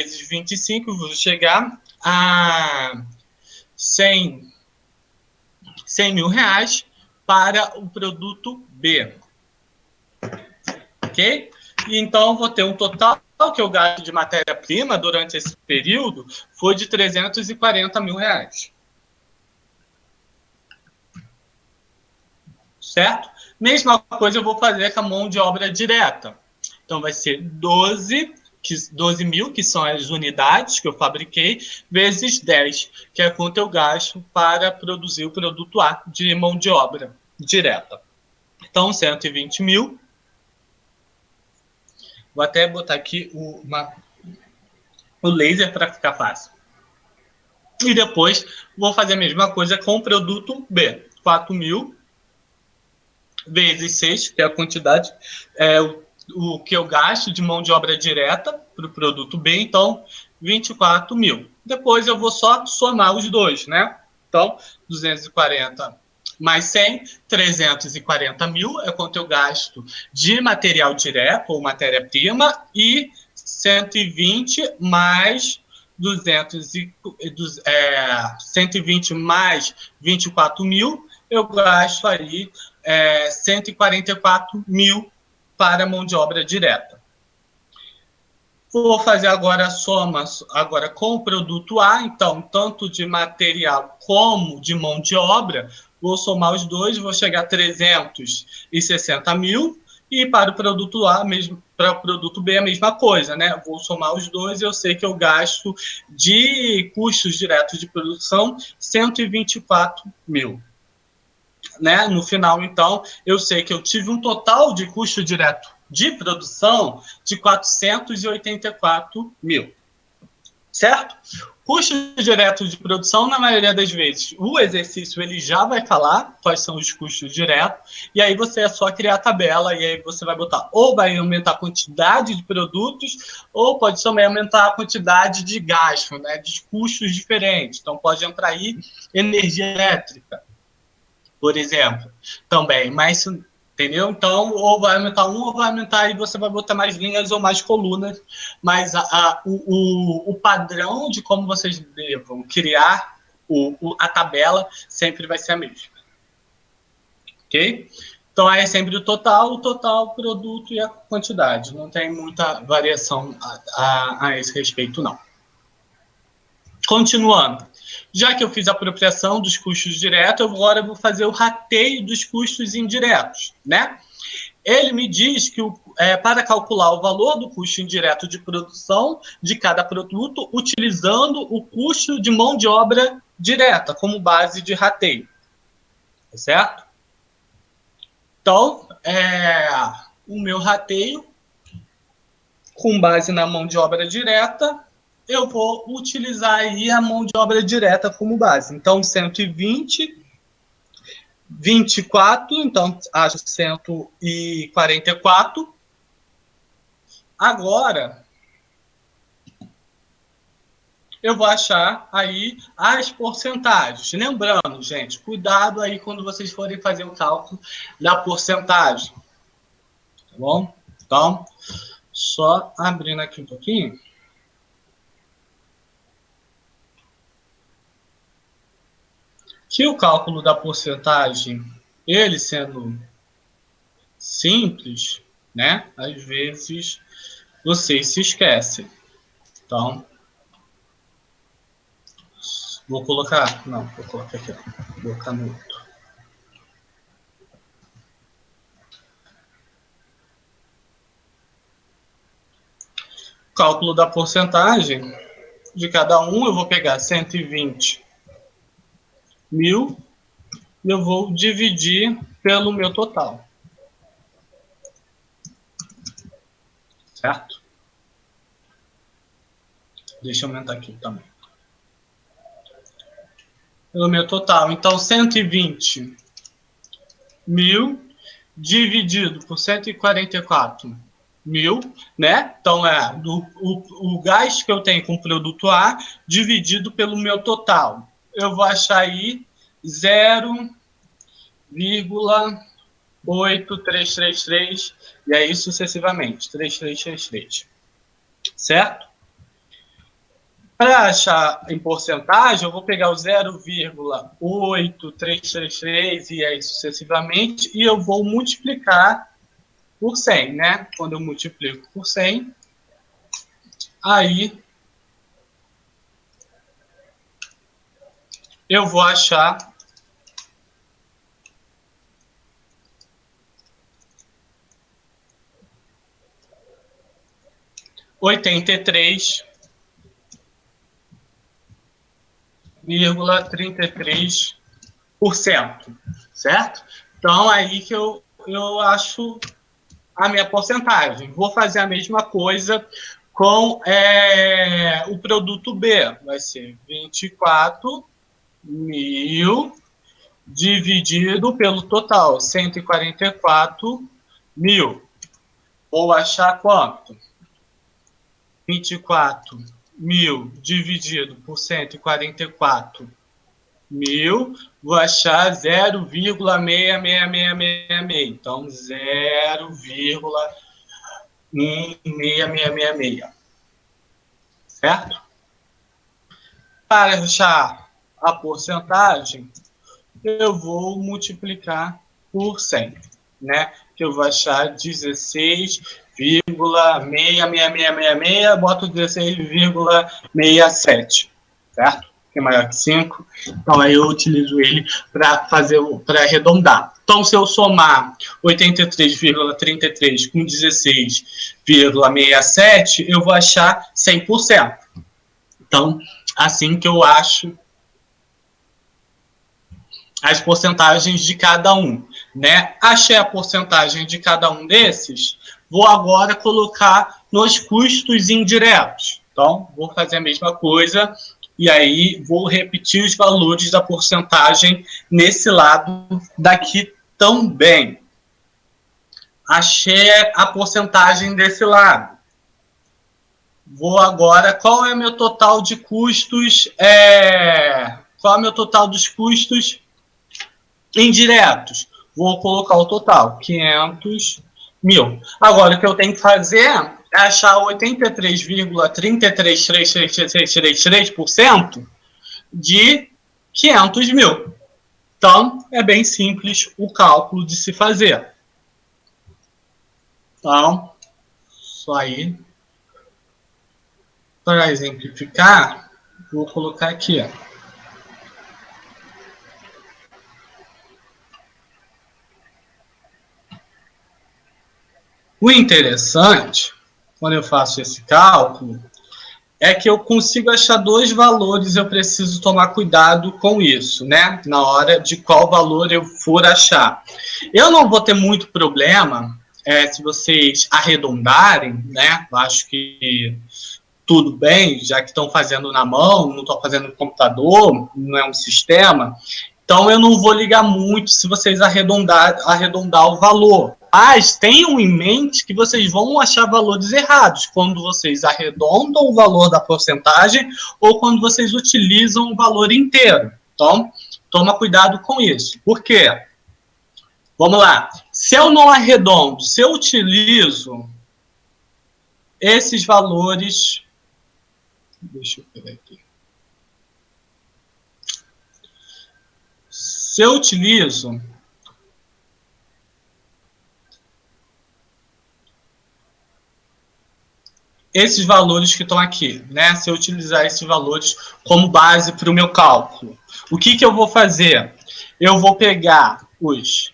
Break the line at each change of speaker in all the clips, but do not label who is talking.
vezes 25, eu vou chegar a 100 mil reais para o produto B. Ok? E então, eu vou ter um total que eu gasto de matéria-prima durante esse período foi de 340 mil reais. Certo? Mesma coisa eu vou fazer com a mão de obra direta. Então, vai ser 12 mil, que são as unidades que eu fabriquei, vezes 10, que é quanto eu gasto para produzir o produto A de mão de obra direta. Então, 120 mil. Vou até botar aqui o laser para ficar fácil. E depois vou fazer a mesma coisa com o produto B. 4 mil vezes 6, que é a quantidade, o que eu gasto de mão de obra direta para o produto B, então 24 mil. Depois eu vou só somar os dois, né? Então, 240 mais 100, 340 mil é quanto eu gasto de material direto ou matéria-prima, e 120 mais 120 mais 24 mil, eu gasto aí 144 mil para mão de obra direta. Vou fazer agora a soma com o produto A, então, tanto de material como de mão de obra, vou somar os dois, vou chegar a 360 mil, e para o produto A, mesmo, para o produto B, a mesma coisa, né? Vou somar os dois e eu sei que eu gasto de custos diretos de produção 124 mil. Né? No final, então, eu sei que eu tive um total de custo direto de produção de 484 mil. Certo? Custo direto de produção, na maioria das vezes, o exercício ele já vai falar quais são os custos diretos, e aí você é só criar a tabela, e aí você vai botar, ou vai aumentar a quantidade de produtos, ou pode também aumentar a quantidade de gasto, né, de custos diferentes. Então, pode entrar aí energia elétrica, por exemplo, também, mas, entendeu? Então, ou vai aumentar um, ou vai aumentar, e você vai botar mais linhas ou mais colunas, mas o padrão de como vocês devam criar a tabela sempre vai ser a mesma. Ok? Então, aí é sempre o total, produto e a quantidade. Não tem muita variação a esse respeito, não. Continuando. Já que eu fiz a apropriação dos custos diretos, agora eu vou fazer o rateio dos custos indiretos, né? Ele me diz que para calcular o valor do custo indireto de produção de cada produto, utilizando o custo de mão de obra direta como base de rateio. Certo? Então, o meu rateio, com base na mão de obra direta, eu vou utilizar aí a mão de obra direta como base. Então, 120, 24, então acho 144. Agora, eu vou achar aí as porcentagens. Lembrando, gente, cuidado aí quando vocês forem fazer o cálculo da porcentagem. Tá bom? Então, só abrindo aqui um pouquinho. Que o cálculo da porcentagem, ele sendo simples, né? Às vezes vocês se esquecem. Então, vou colocar aqui, vou colocar no outro. Cálculo da porcentagem de cada um, eu vou pegar 120 mil e eu vou dividir pelo meu total. Certo? Deixa eu aumentar aqui também. Pelo meu total. Então, 120 mil dividido por 144 mil, né? Então, o gasto que eu tenho com o produto A dividido pelo meu total. Eu vou achar aí 0,8333, e aí sucessivamente, 3333. Certo? Para achar em porcentagem, eu vou pegar o 0,8333 e aí sucessivamente, e eu vou multiplicar por 100, né? Quando eu multiplico por 100, aí eu vou achar 83,33%, certo? Então, aí que eu acho a minha porcentagem. Vou fazer a mesma coisa com o produto B. Vai ser 24.000 dividido pelo total, 144.000. Vou achar quanto? 24.000 dividido por 144.000, vou achar 0,66666. Então, 0,16666. Certo? Para achar a porcentagem, eu vou multiplicar por 100, né? Que eu vou achar 16,66666, boto 16,67, certo? Que é maior que 5. Então, aí eu utilizo ele para arredondar. Então, se eu somar 83,33 com 16,67, eu vou achar 100%. Então, assim que eu acho as porcentagens de cada um, né? Achei a porcentagem de cada um desses, vou agora colocar nos custos indiretos. Então, vou fazer a mesma coisa e aí vou repetir os valores da porcentagem nesse lado daqui também. Achei a porcentagem desse lado. Vou agora, qual é o meu total de custos? Qual é o meu total dos custos indiretos? Vou colocar o total, 500.000. Agora, o que eu tenho que fazer é achar 83,333333% de 500.000. Então, é bem simples o cálculo de se fazer. Então, só aí, para exemplificar, vou colocar aqui, ó. O interessante, quando eu faço esse cálculo, é que eu consigo achar dois valores, eu preciso tomar cuidado com isso, né? Na hora de qual valor eu for achar. Eu não vou ter muito problema se vocês arredondarem, né? Eu acho que tudo bem, já que estão fazendo na mão, não estão fazendo no computador, não é um sistema. Então, eu não vou ligar muito se vocês arredondar o valor. Mas tenham em mente que vocês vão achar valores errados quando vocês arredondam o valor da porcentagem ou quando vocês utilizam o valor inteiro. Então, toma cuidado com isso. Por quê? Vamos lá. Se eu não arredondo, se eu utilizo esses valores... Deixa eu pegar aqui. Se eu utilizo esses valores que estão aqui, né? Se eu utilizar esses valores como base para o meu cálculo, o que eu vou fazer? Eu vou pegar os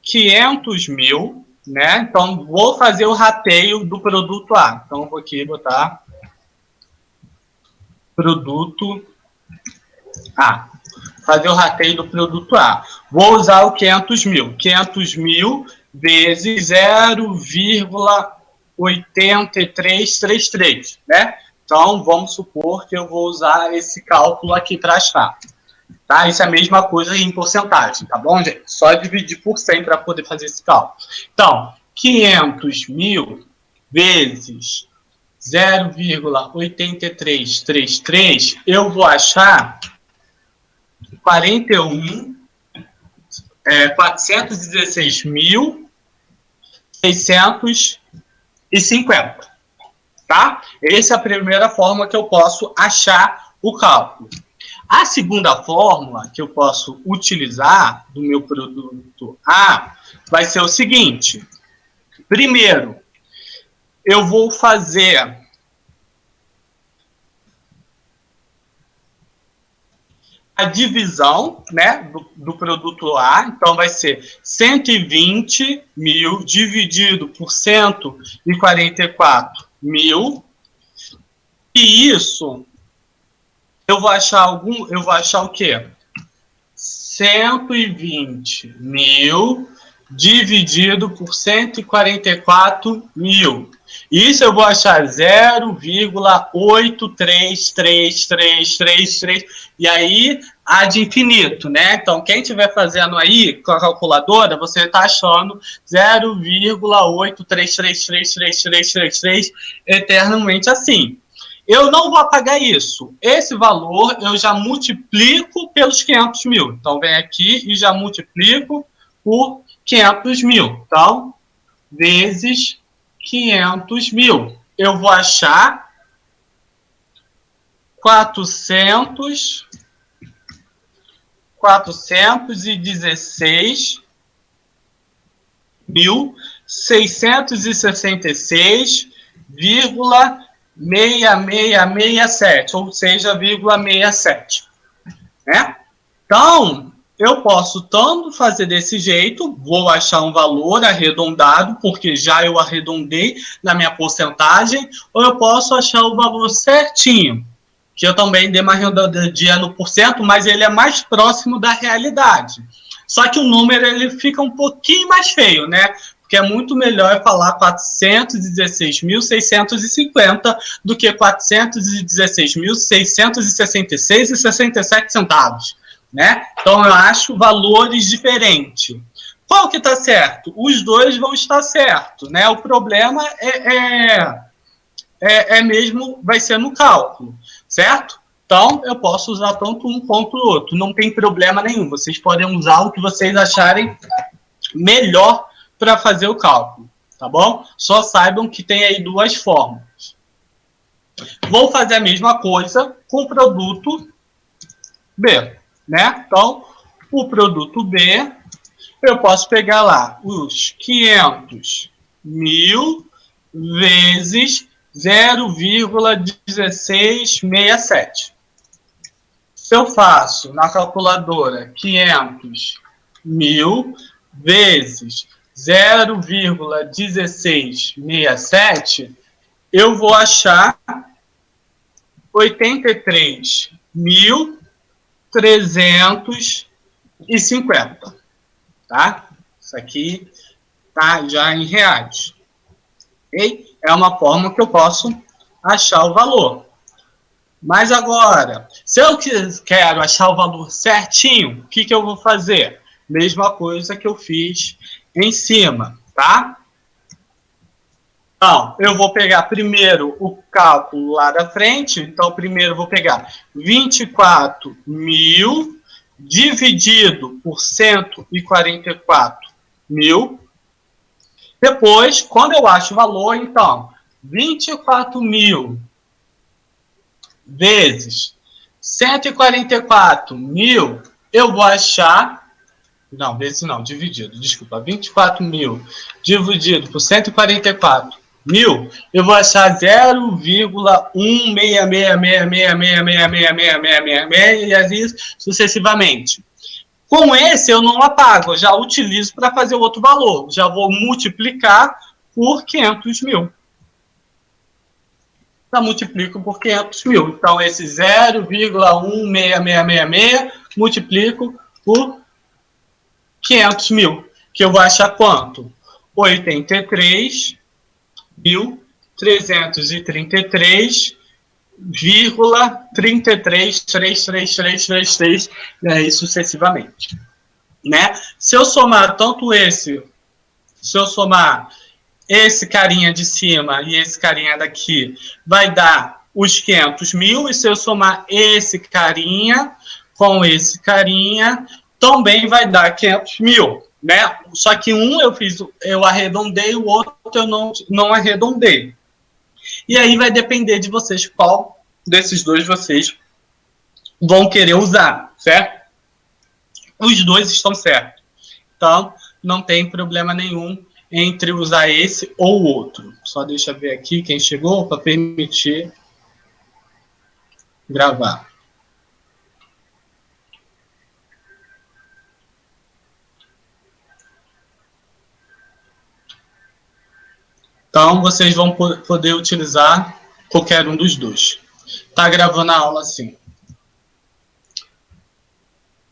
500.000, né? Então, vou fazer o rateio do produto A. Então, vou aqui botar produto A. Fazer o rateio do produto A. Vou usar o 500.000. 500.000 vezes 0,8333, né? Então, vamos supor que eu vou usar esse cálculo aqui para achar. Tá? Isso é a mesma coisa em porcentagem, tá bom, gente? Só dividir por 100 para poder fazer esse cálculo. Então, 500.000 vezes 0,8333, eu vou achar 416.650. tá? Essa é a primeira forma que eu posso achar o cálculo. A segunda fórmula que eu posso utilizar do meu produto A vai ser o seguinte. Primeiro, eu vou fazer a divisão, né, do produto A. Então, vai ser 120 mil dividido por 144 mil. E isso, eu vou achar o quê? 120 mil dividido por 144 mil. Isso eu vou achar 0,83333, e aí há de infinito, né? Então, quem estiver fazendo aí com a calculadora, você está achando 0,8333333 eternamente assim. Eu não vou apagar isso. Esse valor eu já multiplico pelos 500 mil. Então, vem aqui e já multiplico por 500 mil. Então, vezes 500 mil. Eu vou achar 416.666,6667, ou seja, 0,67, né? Então, eu posso tanto fazer desse jeito, vou achar um valor arredondado, porque já eu arredondei na minha porcentagem, ou eu posso achar o valor certinho, que eu também dei uma arredondadinha no porcento, mas ele é mais próximo da realidade. Só que o número ele fica um pouquinho mais feio, né? Porque é muito melhor falar 416.650 do que 416.666,67 centavos, né? Então, eu acho valores diferentes. Qual que está certo? Os dois vão estar certos, né? O problema mesmo, vai ser no cálculo, certo? Então, eu posso usar tanto um quanto o outro. Não tem problema nenhum. Vocês podem usar o que vocês acharem melhor para fazer o cálculo, tá bom? Só saibam que tem aí duas fórmulas. Vou fazer a mesma coisa com o produto B, né? Então, o produto B, eu posso pegar lá os 500 mil vezes 0,1667. Se eu faço na calculadora 500 mil vezes 0,1667, eu vou achar 83.350, tá? Isso aqui tá já em reais. Okay? É uma forma que eu posso achar o valor. Mas agora, se eu quero achar o valor certinho, o que eu vou fazer? Mesma coisa que eu fiz em cima, tá? Então, eu vou pegar primeiro o cálculo lá da frente. Então, primeiro eu vou pegar 24 mil dividido por 144 mil. Depois, quando eu acho o valor, então, 24 mil vezes 144 mil, eu vou achar... Não, vezes não, dividido, desculpa. 24 mil dividido por 144 mil, eu vou achar 0,16666666666 e assim sucessivamente. Com esse, eu não apago, eu já utilizo para fazer outro valor. Já vou multiplicar por 500 mil. Já multiplico por 500 mil. Então, esse 0,16666 multiplico por 500 mil. Que eu vou achar quanto? 83.333,33333 e aí sucessivamente, né? Se eu somar tanto esse, se eu somar esse carinha de cima e esse carinha daqui, vai dar os 500 mil, e se eu somar esse carinha com esse carinha, também vai dar 500 mil, né? Só que um eu arredondei, o outro eu não arredondei. E aí vai depender de vocês qual desses dois vocês vão querer usar, certo? Os dois estão certos. Então, não tem problema nenhum entre usar esse ou o outro. Só deixa eu ver aqui quem chegou para permitir gravar. Então, vocês vão poder utilizar qualquer um dos dois. Tá gravando a aula assim.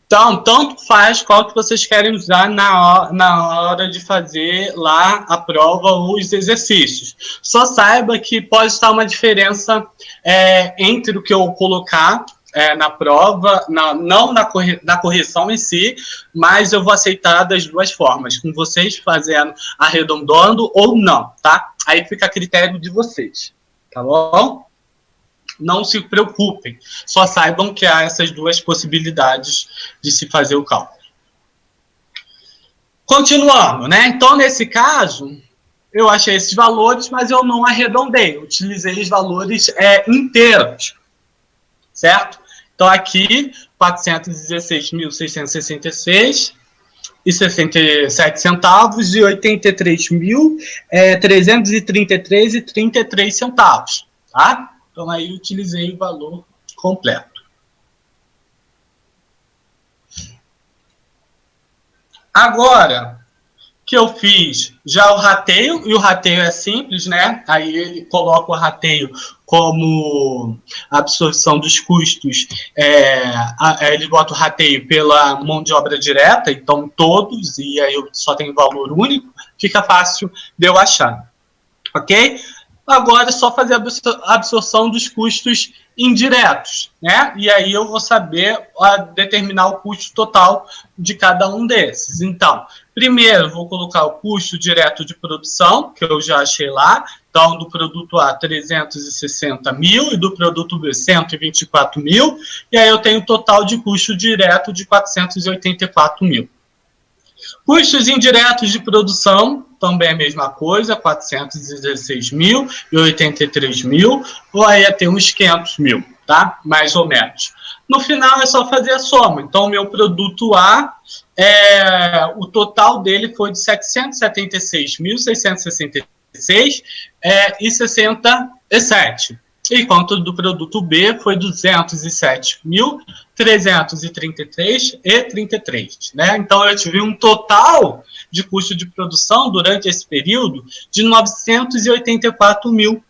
Então, tanto faz qual que vocês querem usar na hora de fazer lá a prova ou os exercícios. Só saiba que pode estar uma diferença entre o que eu colocar na prova, não na correção em si, mas eu vou aceitar das duas formas, com vocês fazendo arredondando ou não, tá? Aí fica a critério de vocês, tá bom? Não se preocupem, só saibam que há essas duas possibilidades de se fazer o cálculo. Continuando, né? Então, nesse caso, eu achei esses valores, mas eu não arredondei, eu utilizei os valores inteiros, certo? Então, aqui, 416.666 e 67 centavos e 83.333 centavos, tá? Então, aí utilizei o valor completo. Agora, que eu fiz já o rateio, e o rateio é simples, né? Aí ele coloca o rateio como absorção dos custos, ele bota o rateio pela mão de obra direta, então todos, e aí eu só tenho valor único, fica fácil de eu achar, ok? Agora é só fazer a absorção dos custos indiretos, né? E aí eu vou saber determinar o custo total de cada um desses. Então, primeiro vou colocar o custo direto de produção, que eu já achei lá. Então, do produto A, 360 mil e do produto B, 124 mil. E aí eu tenho o total de custo direto de 484 mil. Custos indiretos de produção, também a mesma coisa, 416 mil e 83 mil, ou aí ia ter uns 500 mil, tá? Mais ou menos. No final é só fazer a soma. Então, o meu produto A, o total dele foi de 776.666 e 67. Enquanto do produto B foi 207.333,33, né? Então, eu tive um total de custo de produção durante esse período de R$ 984 mil,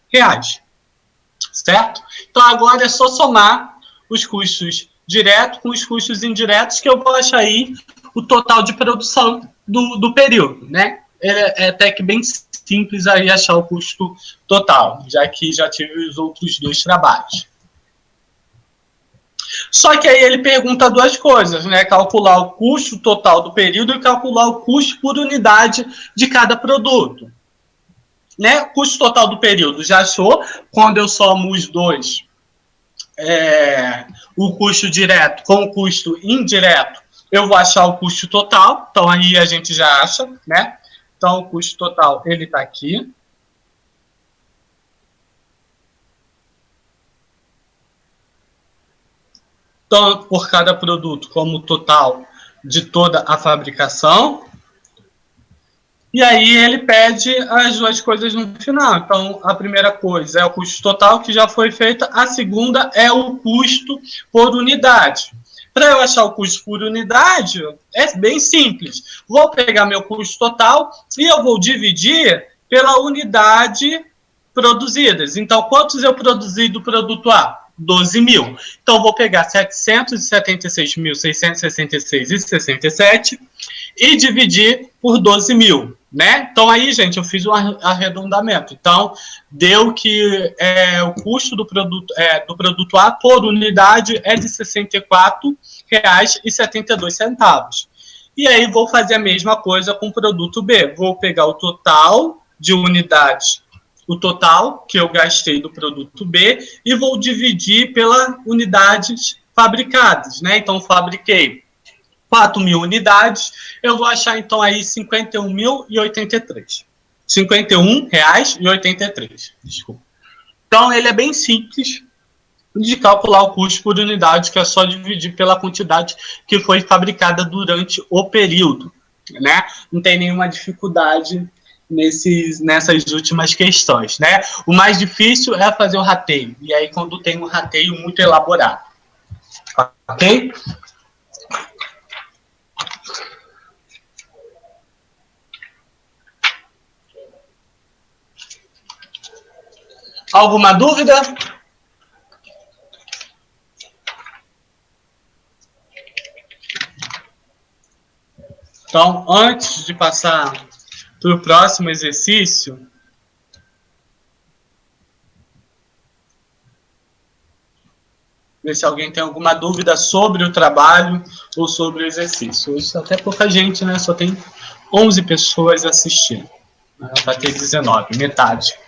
certo? Então, agora é só somar os custos diretos com os custos indiretos, que eu vou achar aí o total de produção do período, né? É até que bem simples aí achar o custo total, já que já tive os outros dois trabalhos. Só que aí ele pergunta duas coisas, né? Calcular o custo total do período e calcular o custo por unidade de cada produto. Né? O custo total do período já achou, quando eu somo os dois, o custo direto com o custo indireto, eu vou achar o custo total, então aí a gente já acha, né? Então, o custo total, ele está aqui. Tanto por cada produto, como o total de toda a fabricação. E aí ele pede as duas coisas no final. Então, a primeira coisa é o custo total, que já foi feita. A segunda é o custo por unidade. Para eu achar o custo por unidade, é bem simples. Vou pegar meu custo total e eu vou dividir pela unidade produzidas. Então, quantos eu produzi do produto A? 12 mil. Então, vou pegar 776.666,67 e dividir por 12 mil, né? Então, aí, gente, eu fiz um arredondamento. Então, deu que o custo do produto A por unidade é de R$ 64,72. E aí, vou fazer a mesma coisa com o produto B. Vou pegar o total de unidades, o total que eu gastei do produto B, e vou dividir pelas unidades fabricadas, né? Então, fabriquei 4 mil unidades, eu vou achar, então, aí 51.083. R$ 51,83, desculpa. Então, ele é bem simples de calcular o custo por unidade, que é só dividir pela quantidade que foi fabricada durante o período, né? Não tem nenhuma dificuldade nessas últimas questões, né? O mais difícil é fazer o rateio, e aí quando tem um rateio muito elaborado, ok? Alguma dúvida? Então, antes de passar para o próximo exercício, ver se alguém tem alguma dúvida sobre o trabalho ou sobre o exercício. Hoje até pouca gente, né? Só tem 11 pessoas assistindo. Vai ter 19, metade.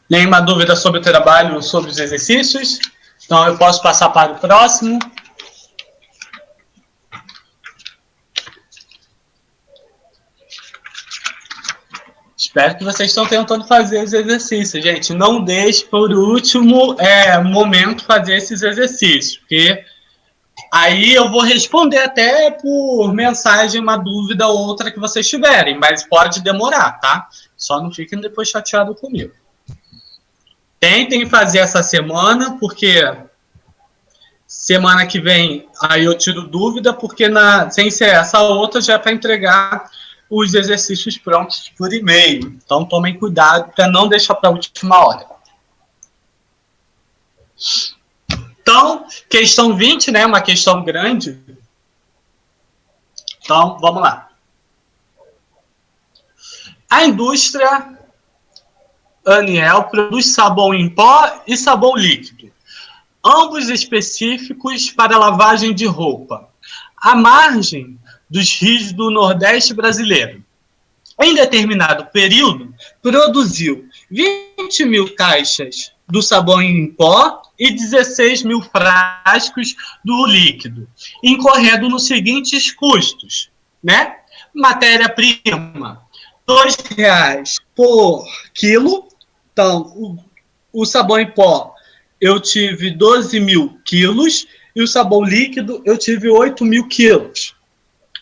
Nenhuma dúvida sobre o trabalho ou sobre os exercícios? Então, eu posso passar para o próximo. Espero que vocês estão tentando fazer os exercícios, gente. Não deixe por último momento fazer esses exercícios, porque aí eu vou responder até por mensagem uma dúvida ou outra que vocês tiverem, mas pode demorar, tá? Só não fiquem depois chateados comigo. Tentem fazer essa semana, porque semana que vem aí eu tiro dúvida, porque sem ser essa outra já é para entregar os exercícios prontos por e-mail. Então tomem cuidado para não deixar para a última hora. Então, questão 20, né? Uma questão grande. Então, vamos lá. A indústria Aniel produz sabão em pó e sabão líquido, ambos específicos para lavagem de roupa, à margem dos rios do Nordeste brasileiro. Em determinado período, produziu 20 mil caixas do sabão em pó e 16 mil frascos do líquido, incorrendo nos seguintes custos, né? Matéria-prima, R$2 por quilo. Então, o sabão em pó eu tive 12 mil quilos e o sabão líquido eu tive 8 mil quilos.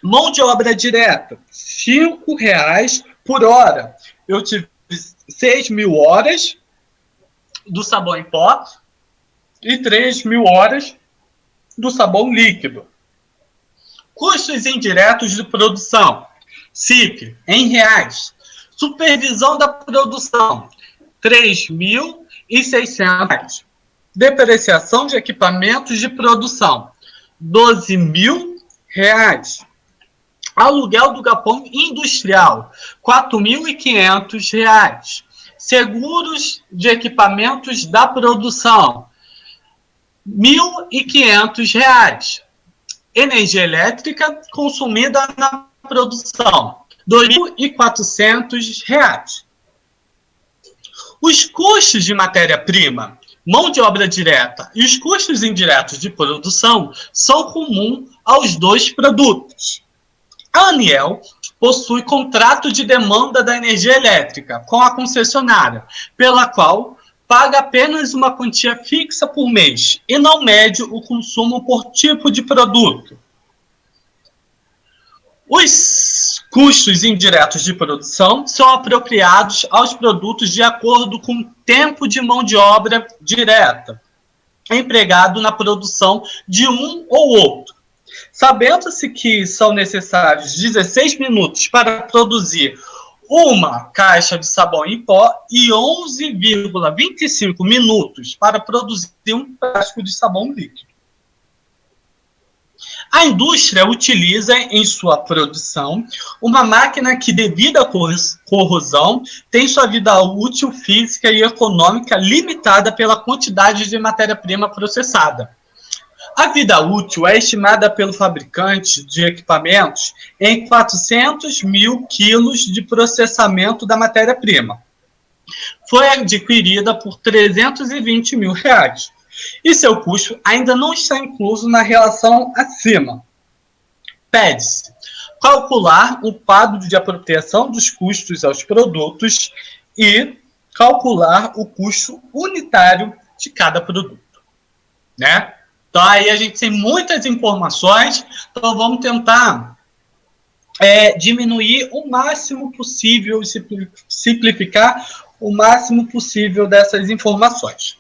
Mão de obra direta, R$5 por hora. Eu tive 6 mil horas do sabão em pó e 3 mil horas do sabão líquido. Custos indiretos de produção, CIP, em reais. Supervisão da produção, R$3.600. Depreciação de equipamentos de produção, R$12.000. Aluguel do galpão industrial, R$4.500. Seguros de equipamentos da produção, R$1.500. Energia elétrica consumida na produção, R$2.400. Os custos de matéria-prima, mão de obra direta e os custos indiretos de produção são comuns aos dois produtos. A Aniel possui contrato de demanda da energia elétrica com a concessionária, pela qual paga apenas uma quantia fixa por mês e não mede o consumo por tipo de produto. Os custos indiretos de produção são apropriados aos produtos de acordo com o tempo de mão de obra direta empregado na produção de um ou outro. Sabendo-se que são necessários 16 minutos para produzir uma caixa de sabão em pó e 11,25 minutos para produzir um frasco de sabão líquido. A indústria utiliza em sua produção uma máquina que, devido à corrosão, tem sua vida útil física e econômica limitada pela quantidade de matéria-prima processada. A vida útil é estimada pelo fabricante de equipamentos em 400 mil quilos de processamento da matéria-prima. Foi adquirida por R$320 mil. E seu custo ainda não está incluso na relação acima. Pede-se: calcular o quadro de apropriação dos custos aos produtos e calcular o custo unitário de cada produto, né? Então, aí a gente tem muitas informações, então vamos tentar diminuir o máximo possível e simplificar o máximo possível dessas informações.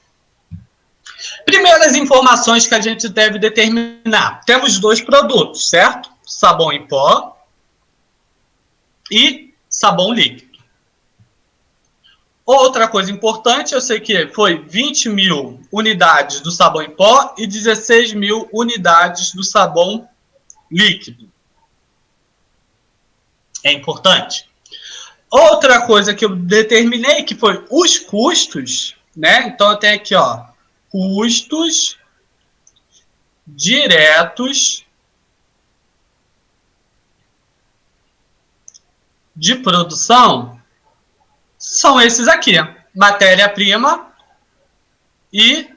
Primeiras informações que a gente deve determinar. Temos 2 produtos, certo? Sabão em pó e sabão líquido. Outra coisa importante, eu sei que foi 20 mil unidades do sabão em pó e 16 mil unidades do sabão líquido. É importante. Outra coisa que eu determinei, que foi os custos, né? Então, eu tenho aqui, ó, custos diretos de produção são esses aqui, matéria-prima e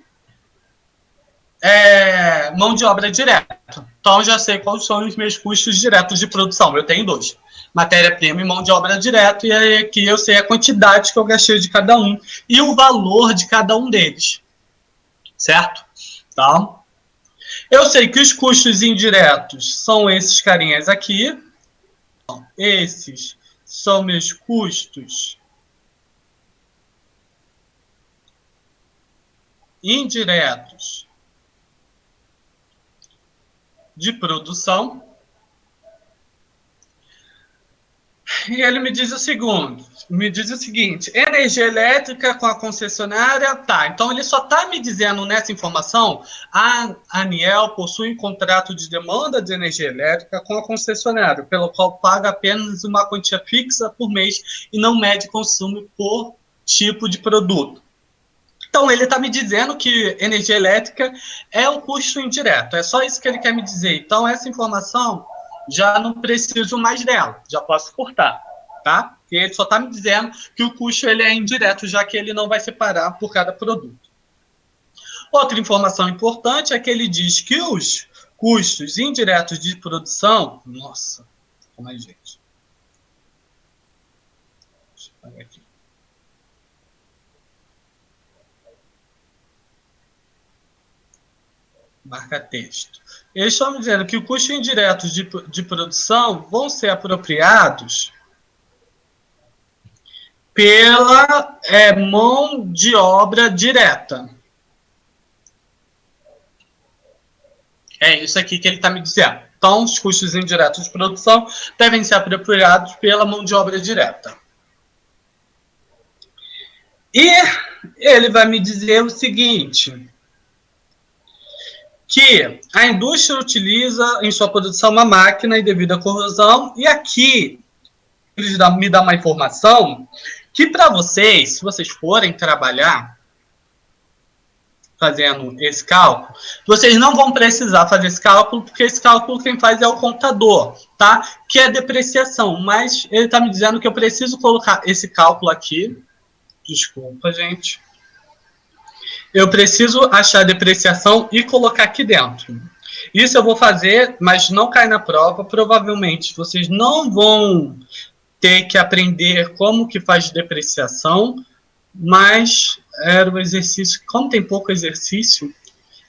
mão de obra direta. Então, já sei quais são os meus custos diretos de produção. Eu tenho 2, matéria-prima e mão de obra direta, e aí aqui eu sei a quantidade que eu gastei de cada um e o valor de cada um deles, certo? Então, eu sei que os custos indiretos são esses carinhas aqui. Esses são meus custos indiretos de produção. E ele me diz o seguinte, energia elétrica com a concessionária, tá, então ele só está me dizendo nessa informação, a ANEEL possui um contrato de demanda de energia elétrica com a concessionária, pelo qual paga apenas uma quantia fixa por mês e não mede consumo por tipo de produto. Então, ele está me dizendo que energia elétrica é um custo indireto, é só isso que ele quer me dizer. Então, essa informação já não preciso mais dela, já posso cortar, tá? E ele só está me dizendo que o custo ele é indireto, já que ele não vai separar por cada produto. Outra informação importante é que ele diz que os custos indiretos de produção... Nossa, calma aí, gente. Deixa eu parar aqui. Marca texto. Eles estão me dizendo que os custos indiretos de produção vão ser apropriados pela mão de obra direta. É isso aqui que ele está me dizendo. Então, os custos indiretos de produção devem ser apropriados pela mão de obra direta. E ele vai me dizer o seguinte, que a indústria utiliza em sua produção uma máquina devido à corrosão, e aqui ele me dá uma informação que para vocês, se vocês forem trabalhar fazendo esse cálculo, vocês não vão precisar fazer esse cálculo, porque esse cálculo quem faz é o contador, tá? Que é depreciação, mas ele está me dizendo que eu preciso colocar esse cálculo aqui, desculpa, gente. Eu preciso achar a depreciação e colocar aqui dentro. Isso eu vou fazer, mas não cai na prova. Provavelmente vocês não vão ter que aprender como que faz depreciação, mas era um exercício, como tem pouco exercício,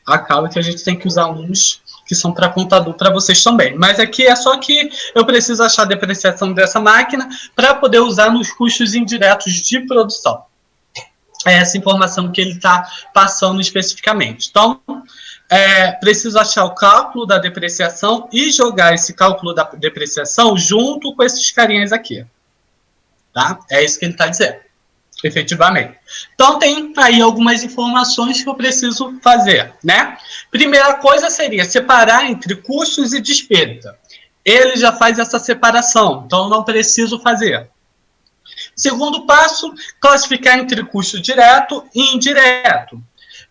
acaba que a gente tem que usar uns que são para contador para vocês também. Mas aqui é só que eu preciso achar a depreciação dessa máquina para poder usar nos custos indiretos de produção. É essa informação que ele está passando especificamente. Então, preciso achar o cálculo da depreciação e jogar esse cálculo da depreciação junto com esses carinhas aqui. Tá? É isso que ele está dizendo, efetivamente. Então, tem aí algumas informações que eu preciso fazer, né? Primeira coisa seria separar entre custos e despesa. Ele já faz essa separação, então eu não preciso fazer. Segundo passo, classificar entre custo direto e indireto.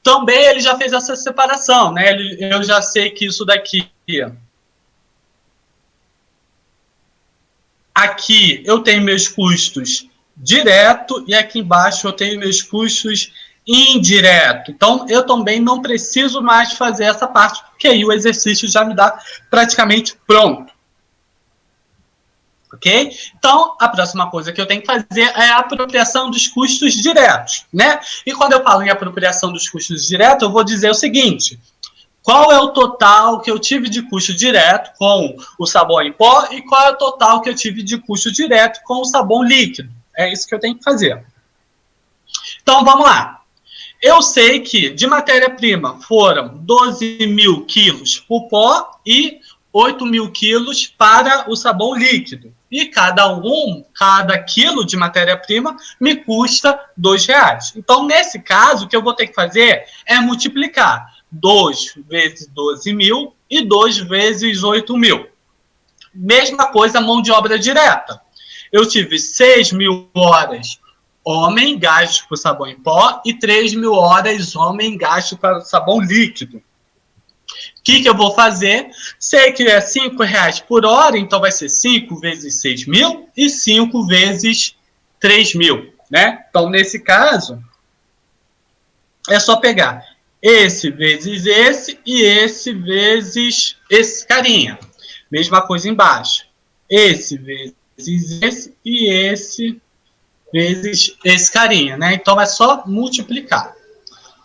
Também ele já fez essa separação, né? Eu já sei que isso daqui... Aqui eu tenho meus custos direto e aqui embaixo eu tenho meus custos indireto. Então, eu também não preciso mais fazer essa parte, porque aí o exercício já me dá praticamente pronto. Ok? Então, a próxima coisa que eu tenho que fazer é a apropriação dos custos diretos, né? E quando eu falo em apropriação dos custos diretos, eu vou dizer o seguinte: qual é o total que eu tive de custo direto com o sabão em pó e qual é o total que eu tive de custo direto com o sabão líquido? É isso que eu tenho que fazer. Então, vamos lá. Eu sei que de matéria-prima foram 12 mil quilos o pó e 8 mil quilos para o sabão líquido. E cada quilo de matéria-prima me custa R$2. Então, nesse caso, o que eu vou ter que fazer é multiplicar 2 vezes 12 mil e 2 vezes 8 mil. Mesma coisa, mão de obra direta. Eu tive 6 mil horas homem gasto para o sabão em pó e 3 mil horas homem gasto para o sabão líquido. O que eu vou fazer? Sei que é R$5 por hora, então vai ser 5 vezes 6 mil e 5 vezes 3 mil, né? Então, nesse caso, é só pegar esse vezes esse e esse vezes esse carinha. Mesma coisa embaixo. Esse vezes esse e esse vezes esse carinha, né? Então é só multiplicar.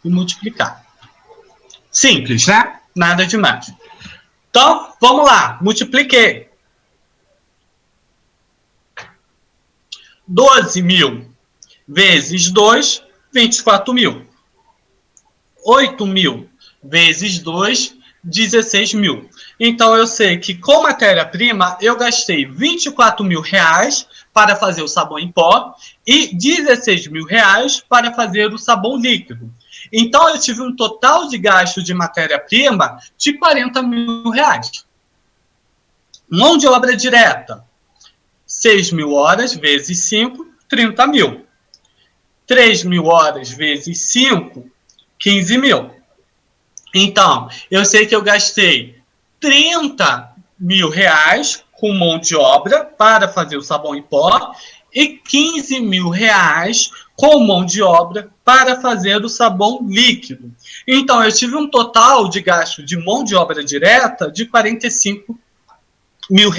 E multiplicar. Simples, né? Nada demais. Então, vamos lá. Multipliquei. 12 mil vezes 2, 24 mil. 8 mil vezes 2, 16 mil. Então, eu sei que com matéria-prima eu gastei R$24 mil para fazer o sabão em pó e R$16 mil para fazer o sabão líquido. Então, eu tive um total de gasto de matéria-prima de R$40 mil. Mão de obra direta, 6 mil horas vezes 5, 30 mil. 3 mil horas vezes 5, 15 mil. Então, eu sei que eu gastei R$30 mil com mão de obra para fazer o sabão em pó e R$15 mil com mão de obra para fazer o sabão líquido. Então, eu tive um total de gasto de mão de obra direta de R$45 mil,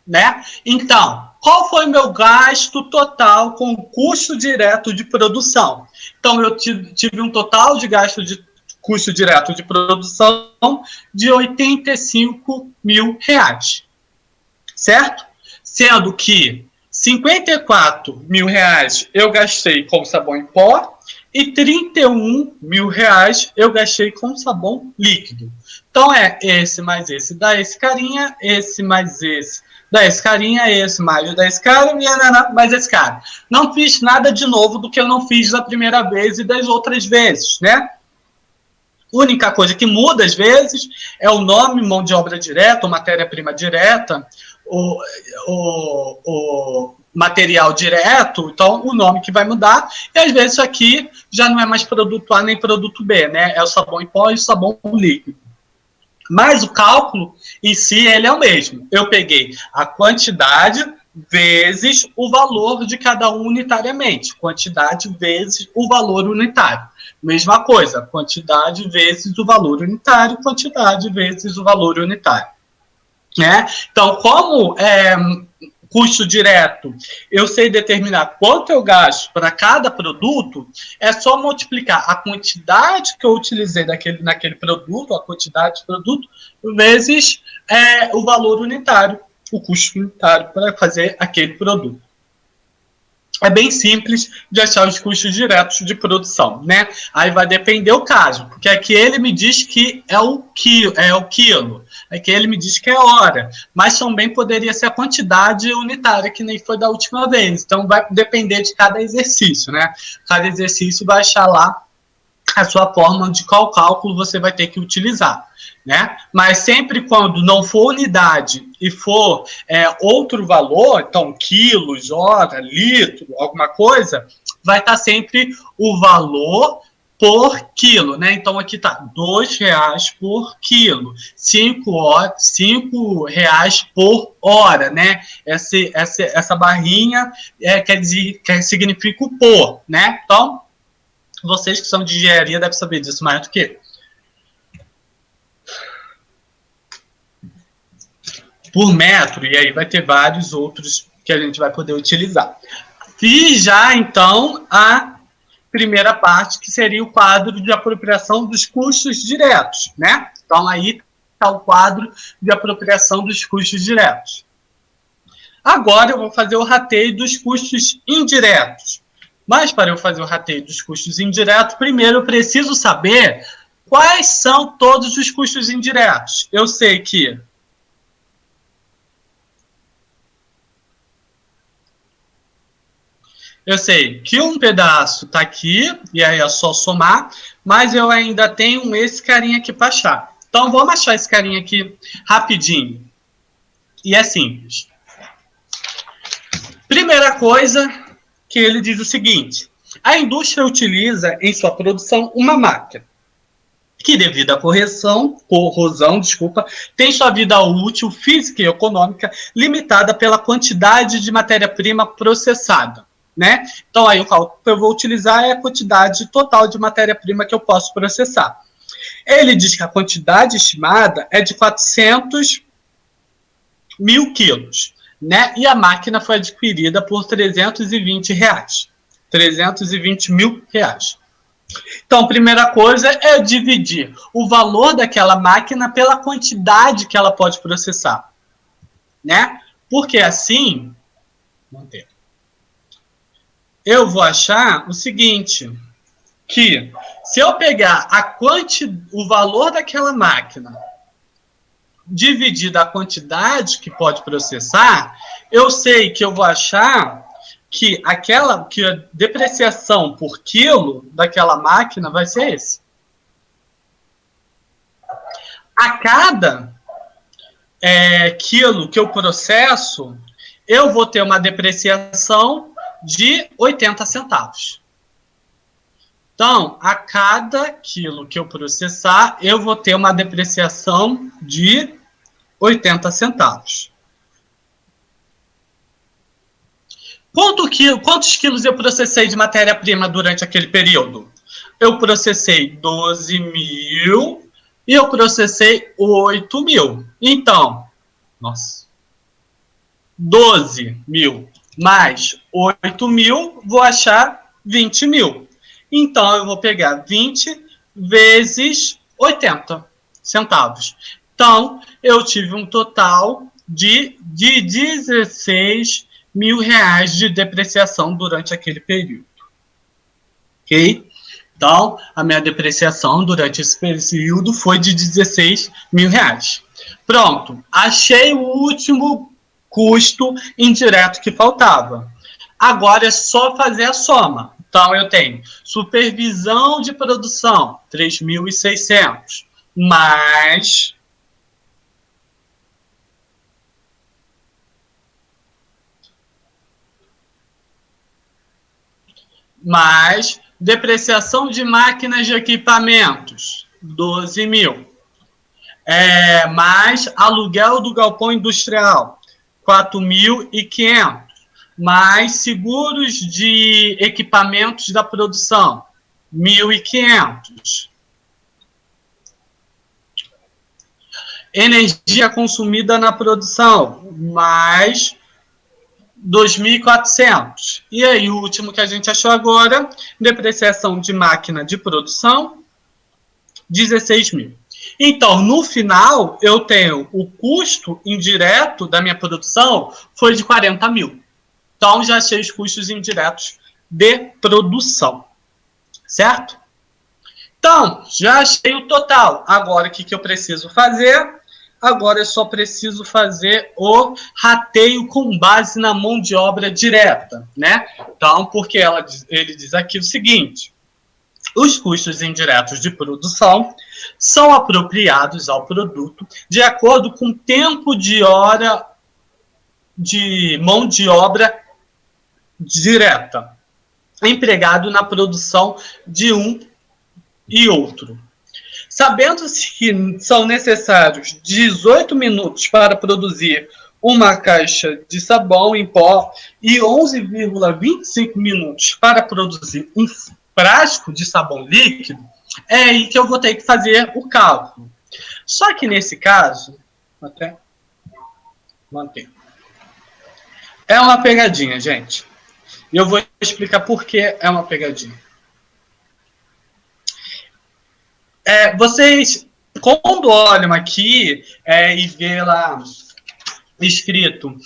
né? Então, qual foi o meu gasto total com o custo direto de produção? Então, eu tive um total de gasto de custo direto de produção de R$85 mil, certo? Sendo que R$54 mil eu gastei com sabão em pó e R$31 mil eu gastei com sabão líquido. Então, é esse mais esse dá esse carinha, esse mais esse dá esse carinha, esse mais dá esse cara, mais esse cara. Não fiz nada de novo do que eu não fiz da primeira vez e das outras vezes, né? A única coisa que muda, às vezes, é o nome, mão de obra direta, ou matéria-prima direta, o material direto, então o nome que vai mudar, e às vezes isso aqui já não é mais produto A nem produto B, né? É o sabão em pó e o sabão líquido. Mas o cálculo em si, ele é o mesmo. Eu peguei a quantidade vezes o valor de cada um unitariamente. Quantidade vezes o valor unitário. Mesma coisa, quantidade vezes o valor unitário, quantidade vezes o valor unitário. Né? Então, como custo direto, eu sei determinar quanto eu gasto para cada produto, é só multiplicar a quantidade que eu utilizei naquele produto, a quantidade de produto, vezes o valor unitário, o custo unitário para fazer aquele produto. É bem simples de achar os custos diretos de produção, né? Aí vai depender o caso, porque aqui ele me diz que é o quilo, aqui ele me diz que é hora, mas também poderia ser a quantidade unitária, que nem foi da última vez. Então vai depender de cada exercício, né? Cada exercício vai achar lá a sua forma de qual cálculo você vai ter que utilizar, né? Mas sempre quando não for unidade e for outro valor, então quilos, hora, litro, alguma coisa, vai estar sempre o valor por quilo, né? Então aqui tá R$2 por quilo, R$5 por hora, né? Essa barrinha significa o por, né? Então, vocês que são de engenharia devem saber disso mais do que eu. por metro, e aí vai ter vários outros que a gente vai poder utilizar. Fiz já, então, a primeira parte, que seria o quadro de apropriação dos custos diretos, né? Então, aí está o quadro de apropriação dos custos diretos. Agora, eu vou fazer o rateio dos custos indiretos. Mas, para eu fazer o rateio dos custos indiretos, primeiro eu preciso saber quais são todos os custos indiretos. Eu sei que um pedaço está aqui, e aí é só somar, mas eu ainda tenho esse carinha aqui para achar. Então, vamos achar esse carinha aqui rapidinho. E é simples. Primeira coisa que ele diz o seguinte: a indústria utiliza em sua produção uma máquina que, devido à corrosão, tem sua vida útil física e econômica limitada pela quantidade de matéria-prima processada. Né? Então, aí o cálculo que eu vou utilizar é a quantidade total de matéria-prima que eu posso processar. Ele diz que a quantidade estimada é de 400 mil quilos, né? E a máquina foi adquirida por R$320. 320 mil reais. Então, primeira coisa é dividir o valor daquela máquina pela quantidade que ela pode processar, né? Porque assim, eu vou achar o seguinte, que se eu pegar o valor daquela máquina dividido a quantidade que pode processar, eu sei que eu vou achar que a depreciação por quilo daquela máquina vai ser esse. A cada quilo que eu processo, eu vou ter uma depreciação de 80 centavos. Então, a cada quilo que eu processar, eu vou ter uma depreciação de 80 centavos. Quantos quilos eu processei de matéria-prima durante aquele período? Eu processei 12 mil e eu processei 8 mil. Então, 12 mil mais 8 mil, vou achar 20 mil. Então, eu vou pegar 20 vezes 80 centavos. Então, eu tive um total de 16 mil reais de depreciação durante aquele período. Ok? Então, a minha depreciação durante esse período foi de 16 mil reais. Pronto, achei o último custo indireto que faltava. Agora é só fazer a soma. Então, eu tenho supervisão de produção, 3.600, mais depreciação de máquinas de equipamentos, 12 mil. Mais aluguel do galpão industrial, 4.500. Mais seguros de equipamentos da produção, 1.500. Energia consumida na produção, mais 2.400. E aí, o último que a gente achou agora, depreciação de máquina de produção, 16 mil. Então, no final, eu tenho o custo indireto da minha produção foi de 40 mil. Então, já achei os custos indiretos de produção. Certo? Então, já achei o total. Agora, o que eu preciso fazer? Agora, eu só preciso fazer o rateio com base na mão de obra direta, né? Então, porque ele diz aqui o seguinte: os custos indiretos de produção são apropriados ao produto de acordo com o tempo de hora de mão de obra direta empregado na produção de um e outro. Sabendo-se que são necessários 18 minutos para produzir uma caixa de sabão em pó e 11,25 minutos para produzir um frasco de sabão líquido, é aí que eu vou ter que fazer o cálculo. Só que nesse caso, Manter. É uma pegadinha, gente. E eu vou explicar por que é uma pegadinha. Vocês, quando olham aqui e vê lá escrito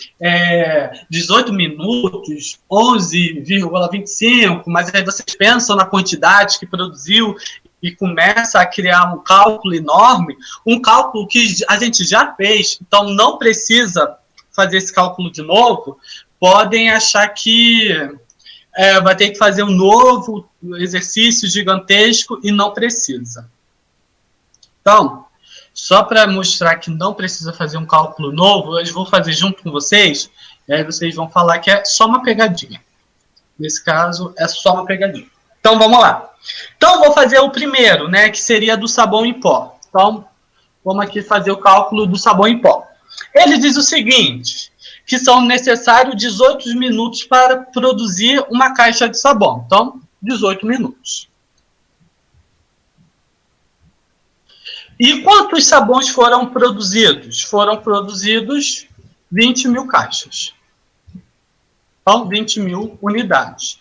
18 minutos, 11,25, mas aí vocês pensam na quantidade que produziu e começa a criar um cálculo enorme, um cálculo que a gente já fez, então não precisa fazer esse cálculo de novo, podem achar que vai ter que fazer um novo exercício gigantesco e não precisa. Então, só para mostrar que não precisa fazer um cálculo novo, eu vou fazer junto com vocês, e aí vocês vão falar que é só uma pegadinha. Nesse caso, é só uma pegadinha. Então, vamos lá. Então, eu vou fazer o primeiro, né, que seria do sabão em pó. Então, vamos aqui fazer o cálculo do sabão em pó. Ele diz o seguinte, que são necessários 18 minutos para produzir uma caixa de sabão. Então, 18 minutos. E quantos sabões foram produzidos? Foram produzidos 20 mil caixas. Então, 20 mil unidades.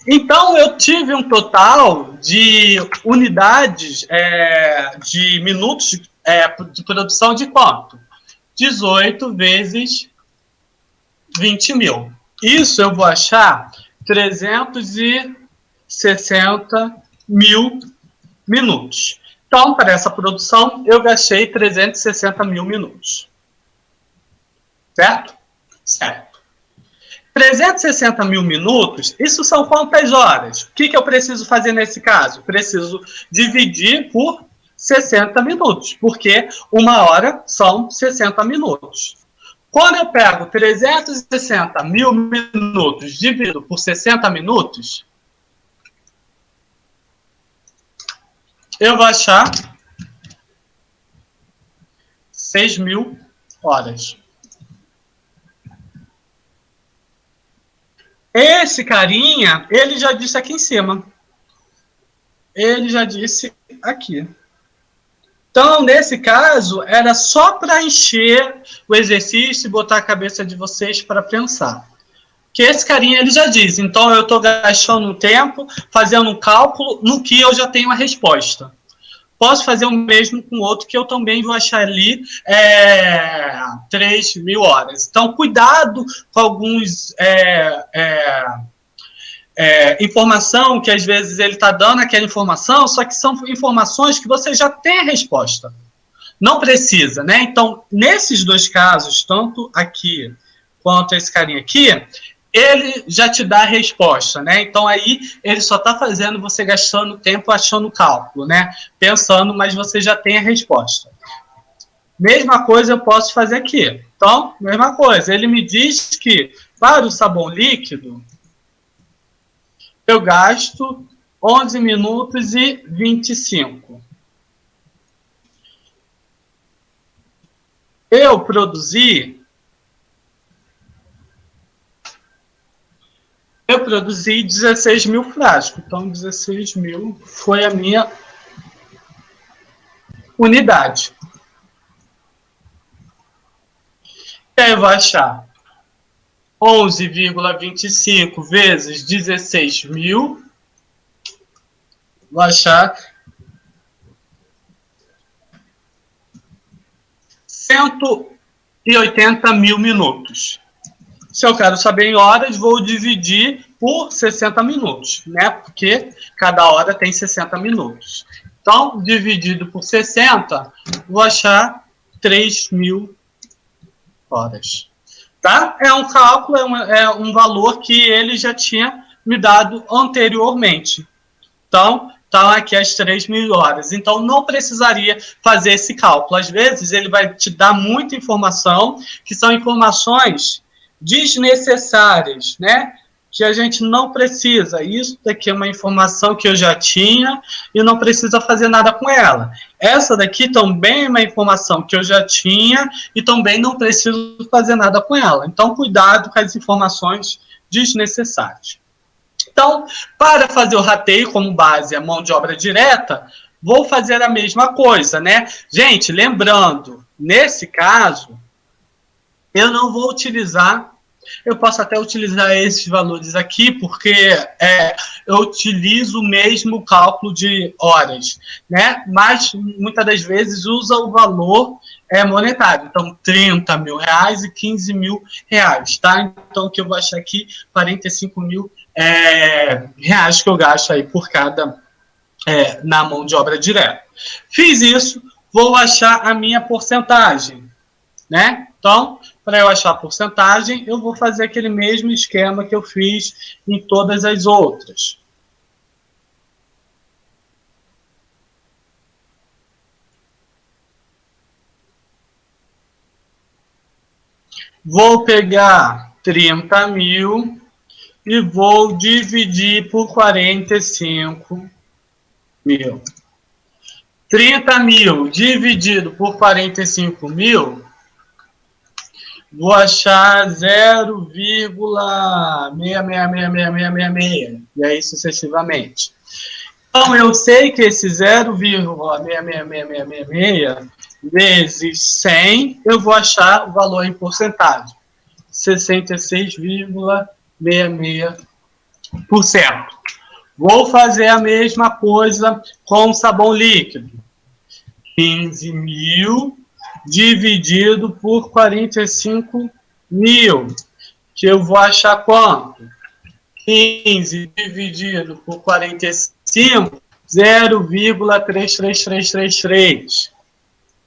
Então, eu tive um total de unidades, de minutos de produção de quanto? 18 vezes 20 mil. Isso eu vou achar 360 mil minutos. Então, para essa produção, eu gastei 360 mil minutos. Certo? Certo. 360 mil minutos, isso são quantas horas? O que eu preciso fazer nesse caso? Preciso dividir por 60 minutos, porque uma hora são 60 minutos. Quando eu pego 360 mil minutos dividido por 60 minutos, eu vou achar 6.000 horas. Esse carinha, ele já disse aqui em cima. Ele já disse aqui. Então, nesse caso, era só para encher o exercício e botar a cabeça de vocês para pensar. Que esse carinha, ele já diz. Então, eu estou gastando tempo, fazendo um cálculo no que eu já tenho a resposta. Posso fazer o mesmo com outro que eu também vou achar ali 3.000 horas. Então, cuidado com alguns informação que às vezes ele está dando aquela informação, só que são informações que você já tem a resposta. Não precisa, né? Então, nesses dois casos, tanto aqui quanto esse carinha aqui, ele já te dá a resposta, né? Então, aí, ele só está fazendo você gastando tempo achando o cálculo, né? Pensando, mas você já tem a resposta. Mesma coisa eu posso fazer aqui. Então, mesma coisa. Ele me diz que, para o sabão líquido, eu gasto 11 minutos e 25. Eu produzi 16 mil frascos. Então, 16 mil foi a minha unidade. E aí eu vou achar 11,25 vezes 16 mil. Vou achar 180 mil minutos. Se eu quero saber em horas, vou dividir por 60 minutos, né? Porque cada hora tem 60 minutos. Então, dividido por 60, vou achar 3.000 horas. Tá? É um cálculo, é um valor que ele já tinha me dado anteriormente. Então, estão aqui as 3.000 horas. Então, não precisaria fazer esse cálculo. Às vezes, ele vai te dar muita informação, que são informações desnecessárias, né? Que a gente não precisa. Isso daqui é uma informação que eu já tinha e não precisa fazer nada com ela. Essa daqui também é uma informação que eu já tinha e também não preciso fazer nada com ela. Então, cuidado com as informações desnecessárias. Então, para fazer o rateio como base a mão de obra direta, vou fazer a mesma coisa, né? Gente, lembrando, nesse caso, Eu não vou utilizar, eu posso até utilizar esses valores aqui, porque eu utilizo o mesmo cálculo de horas, né? Mas muitas das vezes usa o valor monetário, então 30 mil reais e 15 mil reais, tá? Então o que eu vou achar aqui, 45 mil reais que eu gasto aí por cada na mão de obra direta. Fiz isso, vou achar a minha porcentagem, né? Então, para eu achar a porcentagem, eu vou fazer aquele mesmo esquema que eu fiz em todas as outras. Vou pegar 30 mil e vou dividir por 45 mil. 30 mil dividido por 45 mil, vou achar 0,666666, e aí sucessivamente. Então, eu sei que esse 0,666666 vezes 100, eu vou achar o valor em porcentagem, 66,66%. Vou fazer a mesma coisa com o sabão líquido. 15 mil dividido por 45 mil, que eu vou achar quanto? 15 dividido por 45, 0,33333,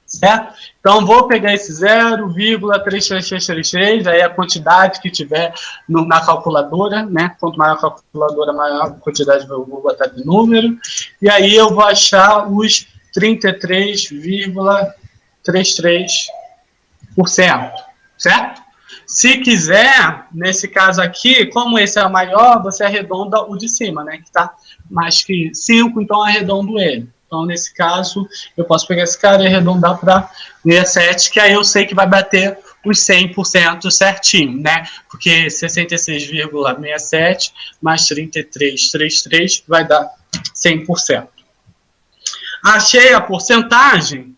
certo? Então, vou pegar esse 0,33333, aí a quantidade que tiver na calculadora, né? Quanto maior a calculadora, maior a quantidade eu vou botar de número, e aí eu vou achar os 33,33%, certo? Se quiser, nesse caso aqui, como esse é o maior, você arredonda o de cima, né? Que está mais que 5, então arredondo ele. Então, nesse caso, eu posso pegar esse cara e arredondar para 67, que aí eu sei que vai bater os 100% certinho, né? Porque 66,67 mais 33,33 vai dar 100%. Achei a porcentagem,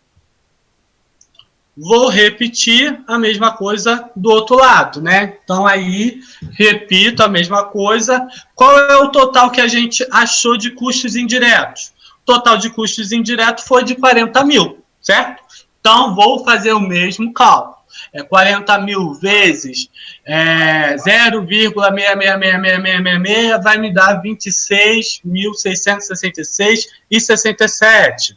vou repetir a mesma coisa do outro lado, né? Então, aí, repito a mesma coisa. Qual é o total que a gente achou de custos indiretos? O total de custos indiretos foi de 40 mil, certo? Então, vou fazer o mesmo cálculo. 40 mil vezes 0,666666 vai me dar 26.666,67.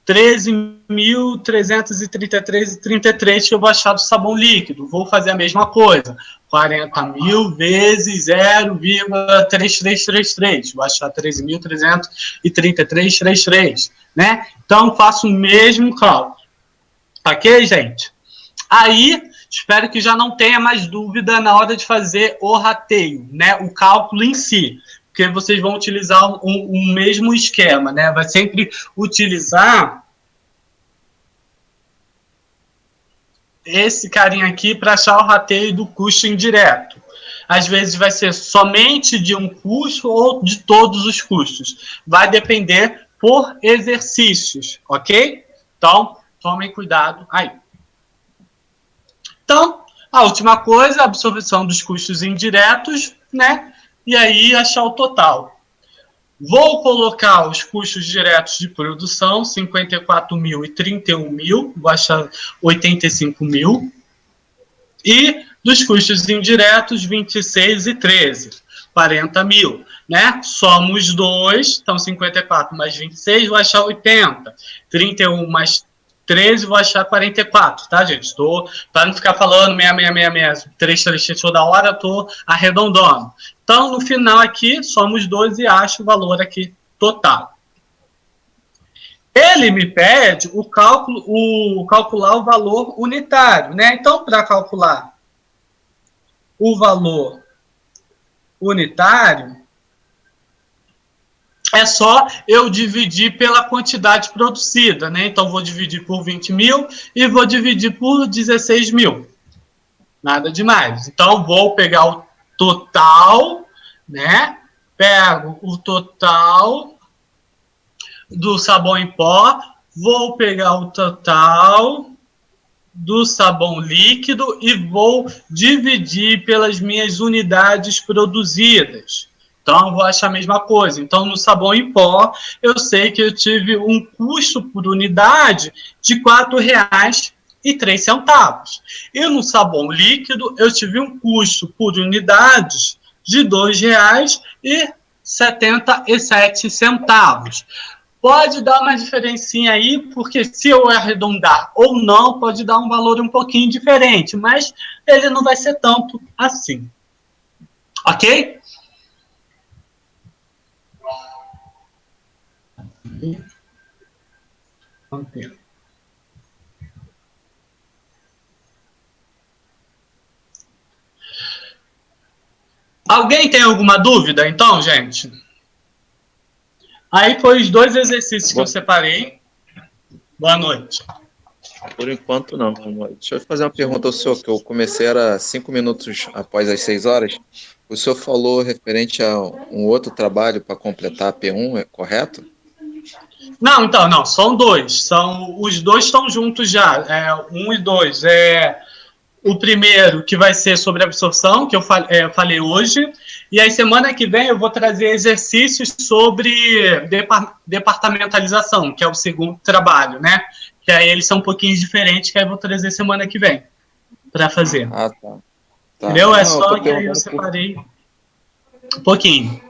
13.333,33 que eu vou achar do sabão líquido. Vou fazer a mesma coisa. 40 mil vezes 0,3333. Vou achar 13.333,33, né? Então, faço o mesmo cálculo. Ok, gente? Aí, espero que já não tenha mais dúvida na hora de fazer o rateio, né? O cálculo em si. Porque vocês vão utilizar o mesmo esquema, né? Vai sempre utilizar esse carinha aqui para achar o rateio do custo indireto. Às vezes vai ser somente de um custo ou de todos os custos. Vai depender por exercícios, ok? Então, tomem cuidado aí. Então, a última coisa, a absorção dos custos indiretos, né? E aí achar o total. Vou colocar os custos diretos de produção, 54 mil e 31 mil, vou achar 85 mil. E dos custos indiretos, 26 e 13, 40 mil. Né? Somos dois, então 54 mais 26, vou achar 80. 31 mais 13, vou achar 44, tá, gente? Estou, para não ficar falando 6666, 333 toda hora, estou arredondando. Então, no final aqui, somos 12 e acho o valor aqui total. Ele me pede calcular o valor unitário, né? Então, para calcular o valor unitário, é só eu dividir pela quantidade produzida, né? Então, vou dividir por 20 mil e vou dividir por 16 mil. Nada demais. Então, vou pegar o total, né? Pego o total do sabão em pó, vou pegar o total do sabão líquido e vou dividir pelas minhas unidades produzidas. Então, eu vou achar a mesma coisa. Então, no sabão em pó, eu sei que eu tive um custo por unidade de R$ 4,03. E no sabão líquido, eu tive um custo por unidades de R$ 2,77. Pode dar uma diferencinha aí, porque se eu arredondar ou não, pode dar um valor um pouquinho diferente, mas ele não vai ser tanto assim. Ok? Alguém tem alguma dúvida, então, gente? Aí foi os 2 exercícios que eu separei. Boa noite.
Por enquanto, não. Deixa eu fazer uma pergunta ao senhor, que eu comecei era 5 minutos após as 6 horas. O senhor falou referente a um outro trabalho para completar a P1, é correto?
Não, então, não, são 2. Os 2 estão juntos já, 1 e 2. O primeiro, que vai ser sobre absorção, que eu falei hoje, e aí semana que vem eu vou trazer exercícios sobre departamentalização, que é o segundo trabalho, né? Que aí eles são um pouquinho diferentes, que aí eu vou trazer semana que vem para fazer.
Ah, tá.
Entendeu? É
Não, eu
só
tô
que aí eu
perguntando
separei um pouquinho.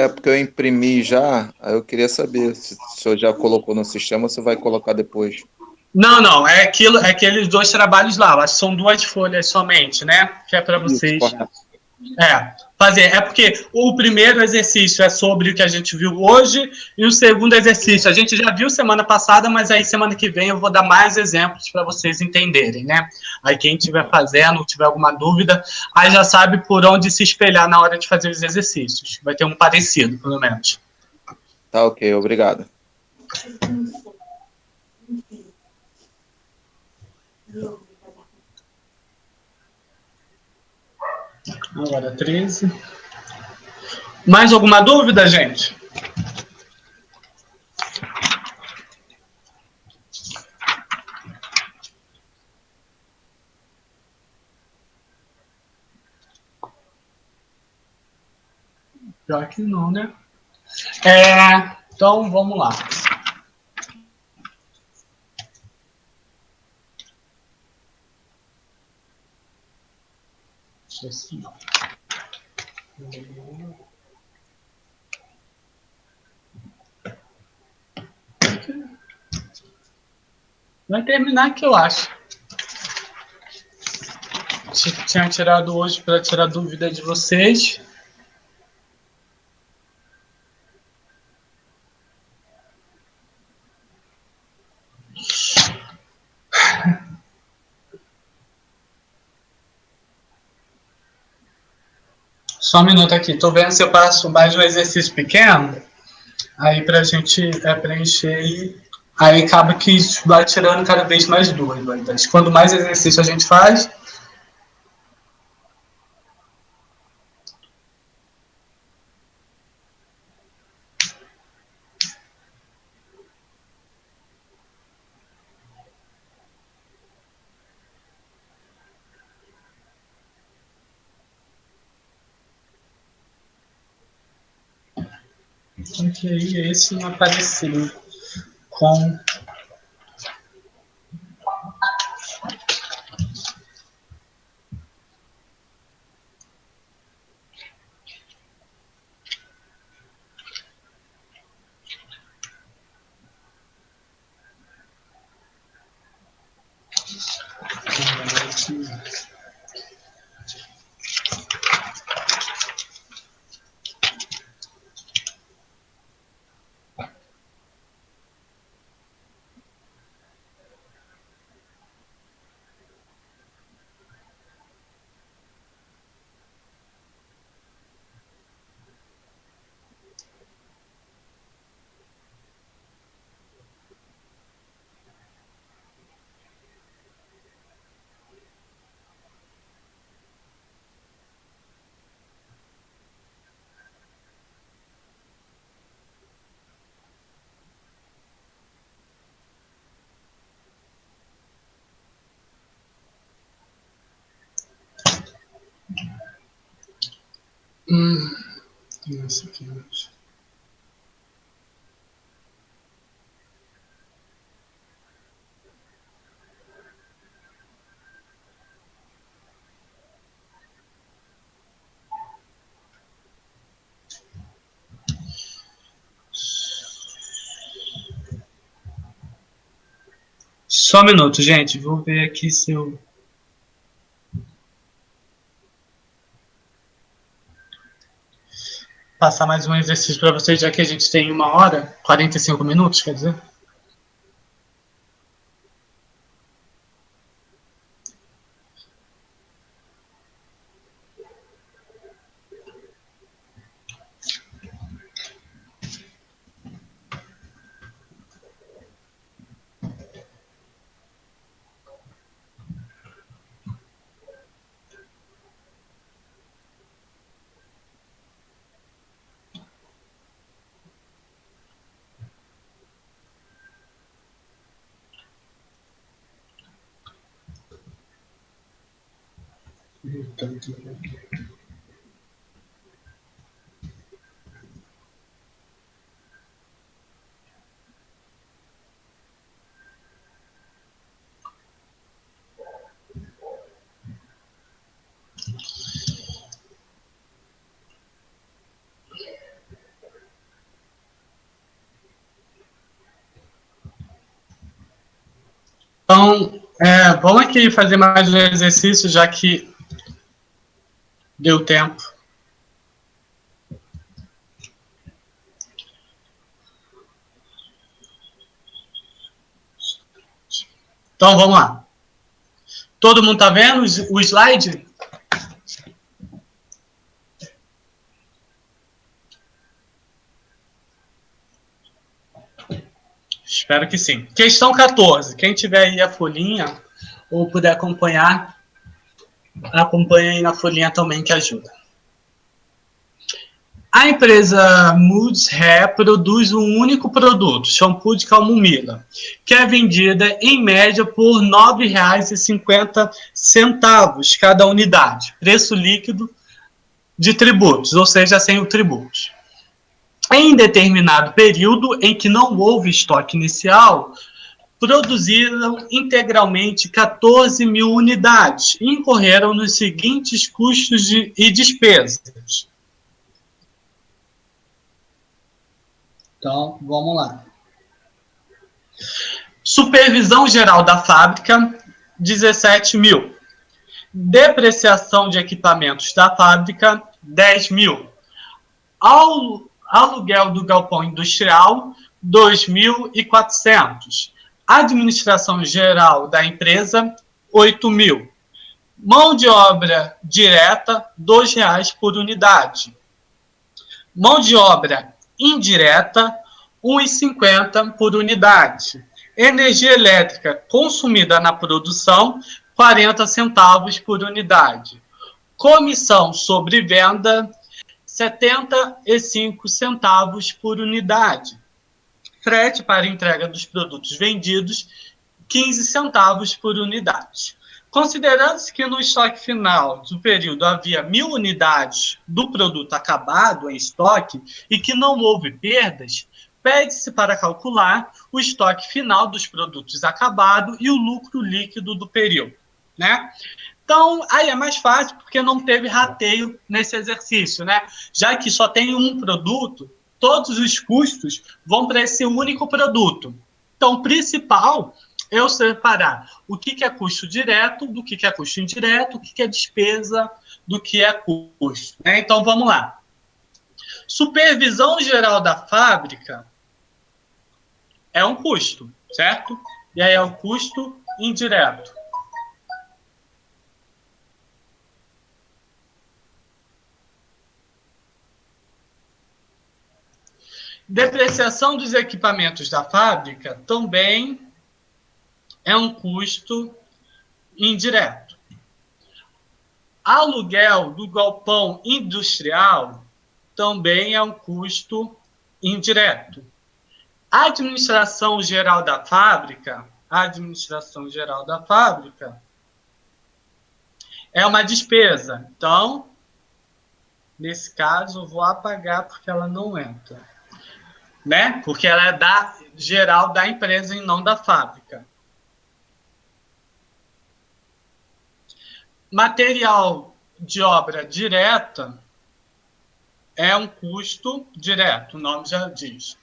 porque eu imprimi já, aí eu queria saber se o senhor já colocou no sistema ou se vai colocar depois.
Não, é aqueles 2 trabalhos lá, acho que são 2 folhas somente, né? Que é para
Isso,
vocês
correto.
fazer. É porque o primeiro exercício é sobre o que a gente viu hoje, e o segundo exercício a gente já viu semana passada, mas aí semana que vem eu vou dar mais exemplos para vocês entenderem, né? Aí quem estiver fazendo, tiver alguma dúvida, aí já sabe por onde se espelhar na hora de fazer os exercícios. Vai ter um parecido, pelo menos.
Tá, ok, obrigado.
Agora 13. Mais alguma dúvida, gente? Pior que não, né? Então, vamos lá. Vai terminar que eu acho. Tinha tirado hoje para tirar dúvida de vocês. Só um minuto aqui. Estou vendo se eu passo mais um exercício pequeno. Aí para a gente preencher e aí acaba que vai tirando cada vez mais dúvidas. Quanto mais exercício a gente faz, que aí esse não apareceu com Isso aqui. Só um minuto, gente. Vou ver aqui se eu... Passar mais um exercício para vocês, já que a gente tem 1 hora, 45 minutos, quer dizer. Então, vamos aqui fazer mais um exercício, já que deu tempo. Então, vamos lá. Todo mundo está vendo o slide? Espero que sim. Questão 14. Quem tiver aí a folhinha ou puder acompanhar, acompanha aí na folhinha também, que ajuda. A empresa Moods Hair produz um único produto, shampoo de camomila, que é vendida em média por R$ 9,50 cada unidade, preço líquido de tributos, ou seja, sem o tributo. Em determinado período em que não houve estoque inicial, produziram integralmente 14 mil unidades e incorreram nos seguintes custos e despesas. Então, vamos lá. Supervisão geral da fábrica, 17 mil. Depreciação de equipamentos da fábrica, 10 mil. Aluguel do galpão industrial, 2.400. Administração geral da empresa, 8 mil. Mão de obra direta, R$ 2,00 por unidade. Mão de obra indireta, R$ 1,50 por unidade. Energia elétrica consumida na produção, 40 centavos por unidade. Comissão sobre venda, 75 centavos por unidade. Frete para entrega dos produtos vendidos, 15 centavos por unidade. Considerando-se que no estoque final do período havia 1.000 unidades do produto acabado em estoque e que não houve perdas, pede-se para calcular o estoque final dos produtos acabados e o lucro líquido do período, né? Então, aí é mais fácil porque não teve rateio nesse exercício, né? Já que só tem um produto, todos os custos vão para esse único produto. Então, o principal é eu separar o que é custo direto do que é custo indireto, o que é despesa do que é custo, né? Então, vamos lá. Supervisão geral da fábrica é um custo, certo? E aí é o custo indireto. Depreciação dos equipamentos da fábrica também é um custo indireto. Aluguel do galpão industrial também é um custo indireto. Administração geral da fábrica é uma despesa. Então, Nesse caso, eu vou apagar porque ela não entra, né? Porque ela é da geral da empresa e não da fábrica. Material de obra direta é um custo direto, o nome já diz.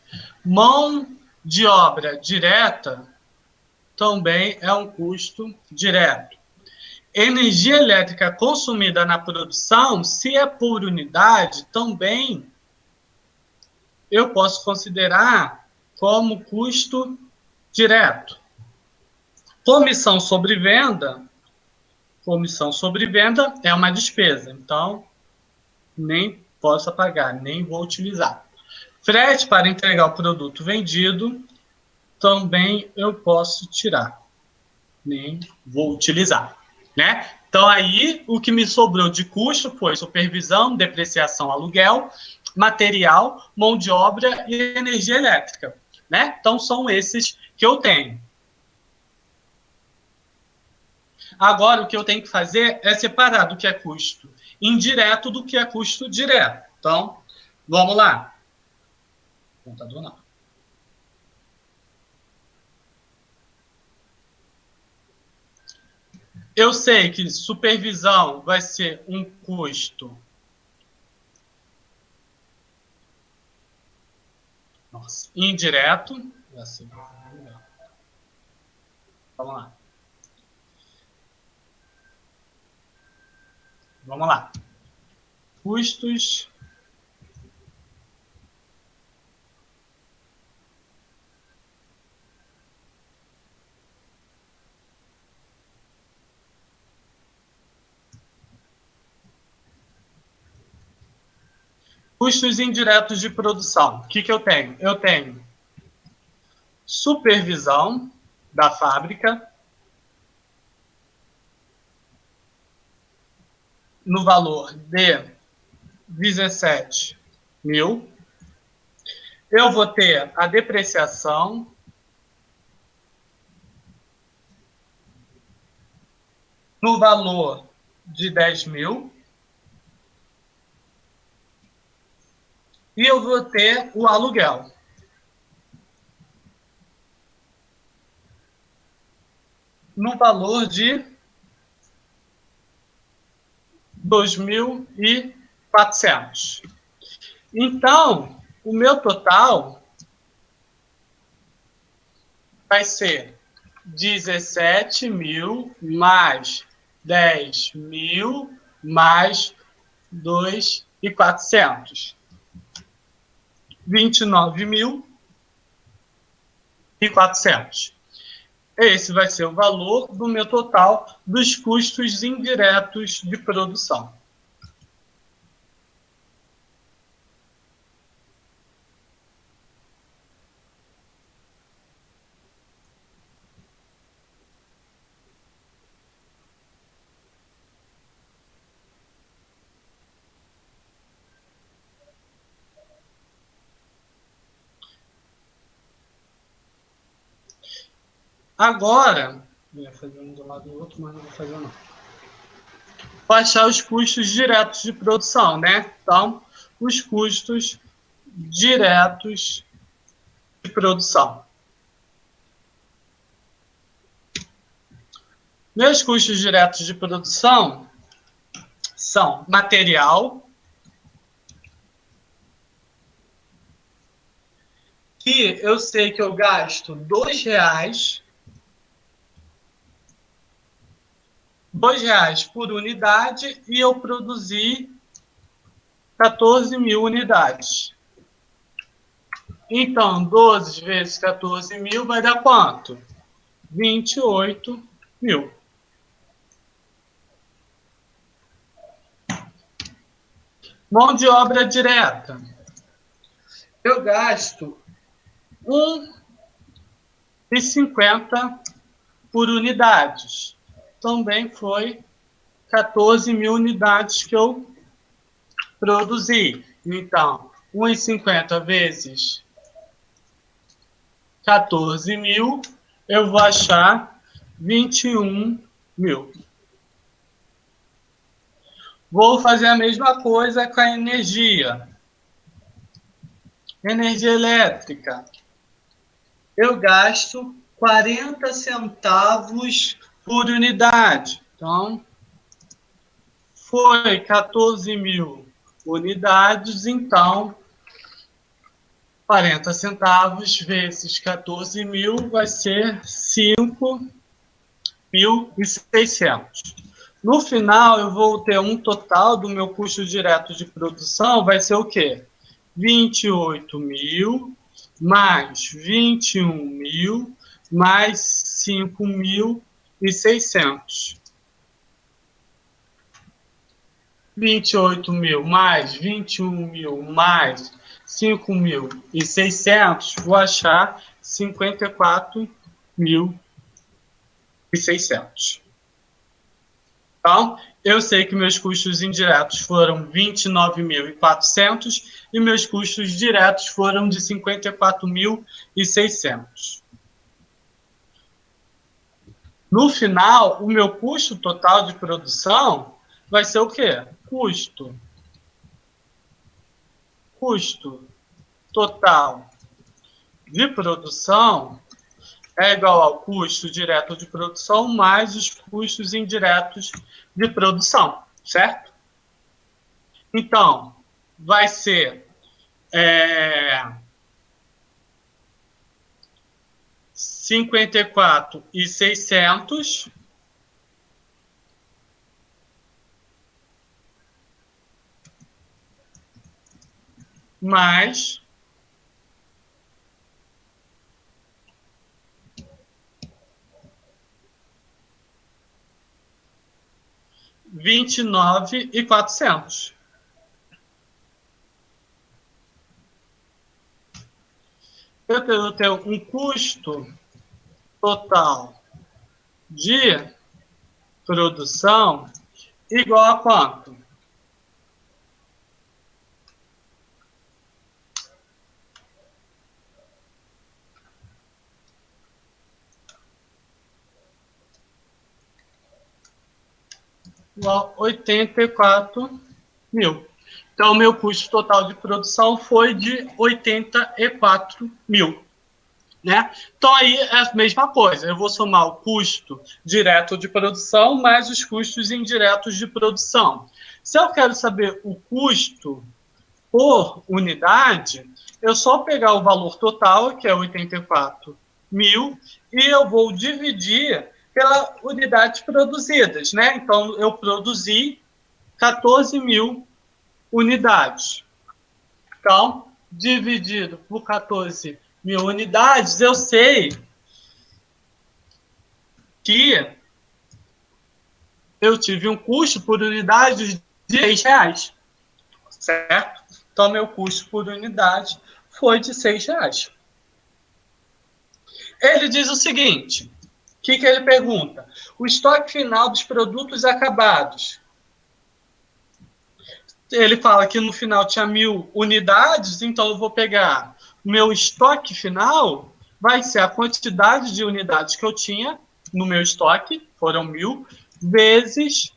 Mão de obra direta também é um custo direto. Energia elétrica consumida na produção, se é por unidade, também eu posso considerar como custo direto. Comissão sobre venda é uma despesa, então nem posso pagar, nem vou utilizar. Frete para entregar o produto vendido, também eu posso tirar, nem vou utilizar, né? Então aí o que me sobrou de custo foi supervisão, depreciação, aluguel, material, mão de obra e energia elétrica, né? Então são esses que eu tenho. Agora o que eu tenho que fazer é separar do que é custo indireto do que é custo direto. Então, vamos lá. Contador não. Eu sei que supervisão vai ser um custo. Nossa, indireto. Vamos lá. Vamos lá. Custos indiretos de produção. O que eu tenho? Eu tenho supervisão da fábrica no valor de 17 mil. Eu vou ter a depreciação no valor de 10 mil. E eu vou ter o aluguel. No valor de 2.400. Então, o meu total vai ser 17 mil mais 10 mil mais 2.400. 29.400. Esse vai ser o valor do meu total dos custos indiretos de produção. Agora, eu ia fazer um do lado do outro, mas não vou fazer não. Vou achar os custos diretos de produção, né? Então, os custos diretos de produção. Meus custos diretos de produção são material, que eu sei que eu gasto R$2 por unidade e eu produzi 14 mil unidades. Então, 12 vezes 14 mil vai dar quanto? 28 mil. Mão de obra direta. Eu gasto R$1,50 por unidades. Também foi 14 mil unidades que eu produzi. Então, 1,50 vezes 14 mil, eu vou achar 21 mil. Vou fazer a mesma coisa com a energia. Energia elétrica. Eu gasto 40 centavos por unidade. Então, foi 14.000 unidades, então 40 centavos vezes 14.000 vai ser 5.600. No final, eu vou ter um total do meu custo direto de produção, vai ser o quê? 28.000 mais 21.000 mais 5.600. 28.000 mais 21.000 mais 5.600, vou achar 54.600. Então, eu sei que meus custos indiretos foram 29.400 e meus custos diretos foram de 54.600. No final, o meu custo total de produção vai ser o quê? Custo total de produção é igual ao custo direto de produção mais os custos indiretos de produção, certo? Então, vai ser 54.600 mais 29.400. Eu tenho um custo total de produção igual a quanto? Igual a 84.000. Então, o meu custo total de produção foi de 84.000. Né? Então, aí é a mesma coisa. Eu vou somar o custo direto de produção mais os custos indiretos de produção. Se eu quero saber o custo por unidade, eu só pegar o valor total, que é 84.000, e eu vou dividir pela unidades produzidas. Né? Então, eu produzi 14.000 unidades. Então, dividido por 14.000 unidades, eu sei que eu tive um custo por unidade de R$6, certo? Então, meu custo por unidade foi de R$6. Ele diz o seguinte, o que ele pergunta? O estoque final dos produtos acabados. Ele fala que no final tinha 1.000 unidades, então eu vou pegar o meu estoque final, vai ser a quantidade de unidades que eu tinha no meu estoque, foram 1.000, vezes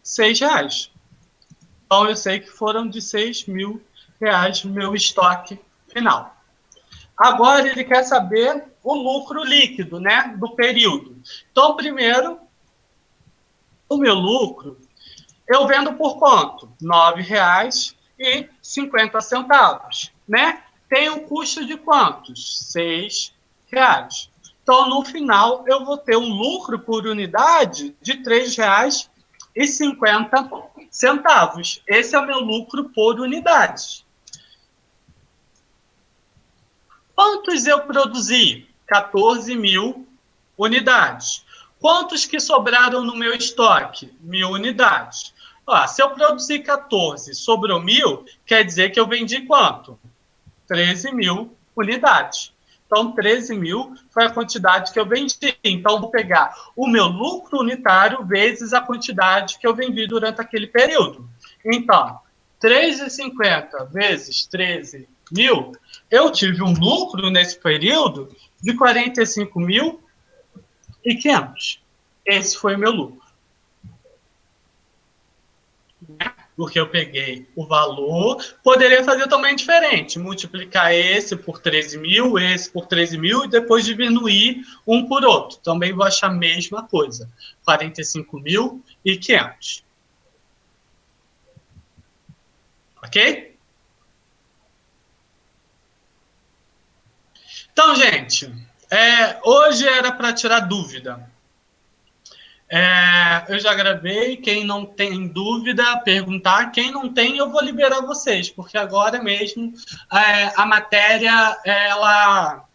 R$6. Então eu sei que foram de R$6.000 o meu estoque final. Agora ele quer saber o lucro líquido, né, do período. Então, primeiro, o meu lucro eu vendo por quanto? R$9,50, né? Tem um custo de quantos? R$6. Então, no final, eu vou ter um lucro por unidade de R$3,50. Esse é o meu lucro por unidade. Quantos eu produzi? 14.000 unidades. Quantos que sobraram no meu estoque? 1.000 unidades. Se eu produzir 14, sobrou 1.000, quer dizer que eu vendi quanto? 13.000 unidades. Então, 13.000 foi a quantidade que eu vendi. Então, vou pegar o meu lucro unitário vezes a quantidade que eu vendi durante aquele período. Então, 3,50 vezes 13.000, eu tive um lucro nesse período de 45.500. Esse foi o meu lucro. porque eu peguei o valor, poderia fazer também diferente, multiplicar esse por 13 mil, esse por 13 mil, e depois diminuir um por outro. Também vou achar a mesma coisa, 45.500. Ok? Então, gente, hoje era para tirar dúvida. Eu já gravei. Quem não tem dúvida, perguntar. Quem não tem, eu vou liberar vocês, porque agora mesmo a matéria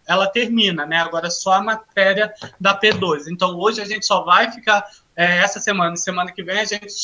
ela termina, né? Agora é só a matéria da P2. Então, hoje a gente só vai ficar essa semana. Semana que vem a gente só